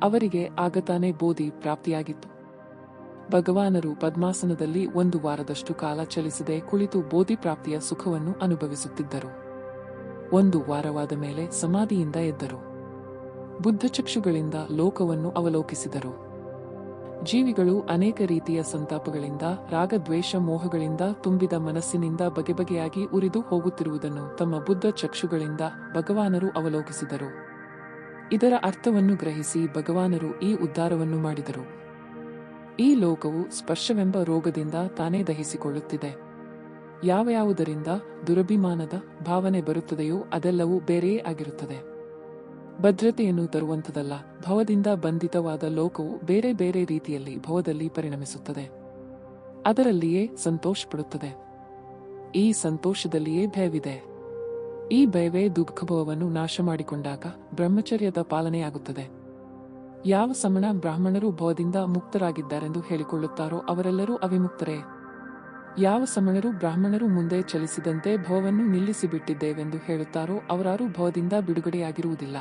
ಅವರಿಗೆ ಆಗತಾನೆ ಬೋಧಿ ಪ್ರಾಪ್ತಿಯಾಗಿತ್ತು. ಭಗವಾನರು ಪದ್ಮಾಸನದಲ್ಲಿ 1 ವಾರದಷ್ಟು ಕಾಲ ಚಲಿಸದೆ ಕುಳಿತು ಬೋಧಿ ಪ್ರಾಪ್ತಿಯ ಸುಖವನ್ನು ಅನುಭವಿಸುತ್ತಿದ್ದರು. 1 ವಾರವಾದ ಮೇಲೆ ಸಮಾಧಿಯಿಂದ ಎದ್ದರು. ಬುದ್ಧಚಕ್ಷುಗಳಿಂದ ಲೋಕವನ್ನು ಅವಲೋಕಿಸಿದರು. ಜೀವಿಗಳು ಅನೇಕ ರೀತಿಯ ಸಂತಾಪಗಳಿಂದ, ರಾಗದ್ವೇಷ ಮೋಹಗಳಿಂದ ತುಂಬಿದ ಮನಸ್ಸಿನಿಂದ ಬಗೆಬಗೆಯಾಗಿ ಉರಿದು ಹೋಗುತ್ತಿರುವುದನ್ನು ತಮ್ಮ ಬುದ್ಧ ಚಕ್ಷುಗಳಿಂದ ಭಗವಾನರು ಅವಲೋಕಿಸಿದರು. ಇದರ ಅರ್ಥವನ್ನು ಗ್ರಹಿಸಿ ಭಗವಾನರು ಈ ಉದ್ಧಾರವನ್ನು ಮಾಡಿದರು. ಈ ಲೋಕವು ಸ್ಪರ್ಶವೆಂಬ ರೋಗದಿಂದ ತಾನೇ ದಹಿಸಿಕೊಳ್ಳುತ್ತಿದೆ. ಯಾವುದರಿಂದ ದುರಭಿಮಾನದ ಭಾವನೆ ಬರುತ್ತದೆಯೋ ಅದೆಲ್ಲವೂ ಬೇರೆಯೇ ಆಗಿರುತ್ತದೆ. ಭದ್ರತೆಯನ್ನು ತರುವಂಥದಲ್ಲ. ಭವದಿಂದ ಬಂಧಿತವಾದ ಲೋಕವು ಬೇರೆ ಬೇರೆ ರೀತಿಯಲ್ಲಿ ಭವದಲ್ಲಿ ಪರಿಣಮಿಸುತ್ತದೆ. ಅದರಲ್ಲಿಯೇ ಸಂತೋಷಪಡುತ್ತದೆ. ಈ ಸಂತೋಷದಲ್ಲಿಯೇ ಭಯವಿದೆ. ಈ ಭಯವೇ ದುಃಖಭವವನ್ನು ನಾಶ ಮಾಡಿಕೊಂಡಾಗ ಬ್ರಹ್ಮಚರ್ಯದ ಪಾಲನೆಯಾಗುತ್ತದೆ. ಯಾವ ಸಮಣ ಬ್ರಾಹ್ಮಣರು ಭವದಿಂದ ಮುಕ್ತರಾಗಿದ್ದಾರೆಂದು ಹೇಳಿಕೊಳ್ಳುತ್ತಾರೋ ಅವರೆಲ್ಲರೂ ಅವಿಮುಕ್ತರೇ. ಯಾವ ಸಮಣರು ಬ್ರಾಹ್ಮಣರು ಮುಂದೆ ಚಲಿಸಿದಂತೆ ಭವವನ್ನು ನಿಲ್ಲಿಸಿಬಿಟ್ಟಿದ್ದೇವೆಂದು ಹೇಳುತ್ತಾರೋ ಅವರಾರೂ ಭವದಿಂದ ಬಿಡುಗಡೆಯಾಗಿರುವುದಿಲ್ಲ.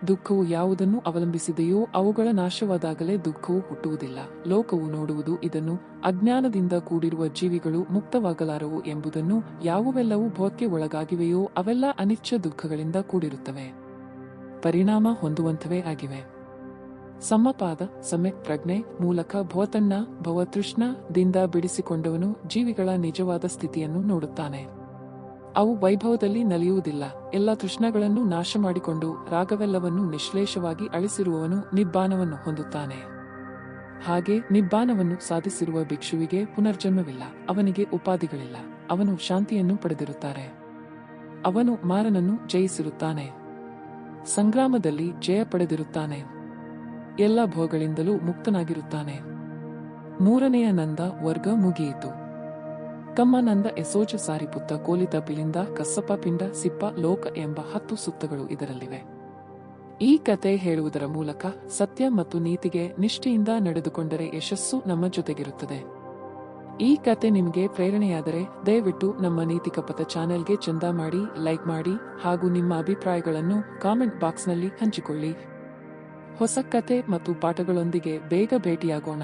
ದುಃಖವು ಯಾವುದನ್ನು ಅವಲಂಬಿಸಿದೆಯೋ ಅವುಗಳ ನಾಶವಾದಾಗಲೇ ದುಃಖವು ಹುಟ್ಟುವುದಿಲ್ಲ. ಲೋಕವು ನೋಡುವುದು ಇದನ್ನು. ಅಜ್ಞಾನದಿಂದ ಕೂಡಿರುವ ಜೀವಿಗಳು ಮುಕ್ತವಾಗಲಾರವು ಎಂಬುದನ್ನು. ಯಾವುವೆಲ್ಲವೂ ಭವಕ್ಕೆ ಒಳಗಾಗಿವೆಯೋ ಅವೆಲ್ಲ ಅನಿಚ್ಛ ದುಃಖಗಳಿಂದ ಕೂಡಿರುತ್ತವೆ, ಪರಿಣಾಮ ಹೊಂದುವಂಥವೇ ಆಗಿವೆ. ಸಮಪಾದ ಸಮ್ಯಕ್ ಪ್ರಜ್ಞೆ ಮೂಲಕ ಭವತಣ್ಣ ಭವತೃಷ್ಣದಿಂದ ಬಿಡಿಸಿಕೊಂಡವನು ಜೀವಿಗಳ ನಿಜವಾದ ಸ್ಥಿತಿಯನ್ನು ನೋಡುತ್ತಾನೆ. ಅವು ವೈಭವದಲ್ಲಿ ನಲಿಯುವುದಿಲ್ಲ. ಎಲ್ಲ ತೃಷ್ಣಗಳನ್ನು ನಾಶ ಮಾಡಿಕೊಂಡು ರಾಗವೆಲ್ಲವನ್ನು ನಿಶ್ಲೇಷವಾಗಿ ಅಳಿಸಿರುವವನು ನಿಬ್ಬಾನವನ್ನು ಹೊಂದುತ್ತಾನೆ. ಹಾಗೆ ನಿಬ್ಬಾನವನ್ನು ಸಾಧಿಸಿರುವ ಭಿಕ್ಷುವಿಗೆ ಪುನರ್ಜನ್ಮವಿಲ್ಲ. ಅವನಿಗೆ ಉಪಾಧಿಗಳಿಲ್ಲ. ಅವನು ಶಾಂತಿಯನ್ನು ಪಡೆದಿರುತ್ತಾರೆ. ಅವನು ಮಾರನನ್ನು ಜಯಿಸಿರುತ್ತಾನೆ. ಸಂಗ್ರಾಮದಲ್ಲಿ ಜಯ ಪಡೆದಿರುತ್ತಾನೆ. ಎಲ್ಲ ಭೋಗಗಳಿಂದಲೂ ಮುಕ್ತನಾಗಿರುತ್ತಾನೆ. ಮೂರನೆಯ ನಂದ ವರ್ಗ ಮುಗಿಯಿತು. ಕಮ್ಮನಂದ ಎಸೋಜ ಸಾರಿಪುತ್ತ ಕೋಲಿತ ಪಿಲಿಂದ ಕස්සಪ ಪಿಂಡ ಸಿಪ್ಪ ಲೋಕ ಎಂಬ 10 ಸುತ್ತಗಳು ಇದರಲ್ಲಿವೆ. ಈ ಕತೆ ಹೇಳುವುದರ ಮೂಲಕ ಸತ್ಯ ಮತ್ತು ನೀತಿಗೆ ನಿಷ್ಠೆಯಿಂದ ನಡೆದುಕೊಂಡರೆ ಯಶಸ್ಸು ನಮ್ಮ ಜೊತೆಗಿರುತ್ತದೆ. ಈ ಕತೆ ನಿಮಗೆ ಪ್ರೇರಣೆಯಾದರೆ ದಯವಿಟ್ಟು ನಮ್ಮ ನೀತಿಕಪಥ ಚಾನೆಲ್ಗೆ ಚಂದ ಮಾಡಿ, ಲೈಕ್ ಮಾಡಿ ಹಾಗೂ ನಿಮ್ಮ ಅಭಿಪ್ರಾಯಗಳನ್ನು ಕಾಮೆಂಟ್ ಬಾಕ್ಸ್ನಲ್ಲಿ ಹಂಚಿಕೊಳ್ಳಿ. ಹೊಸ ಕತೆ ಮತ್ತು ಪಾಠಗಳೊಂದಿಗೆ ಬೇಗ ಭೇಟಿಯಾಗೋಣ.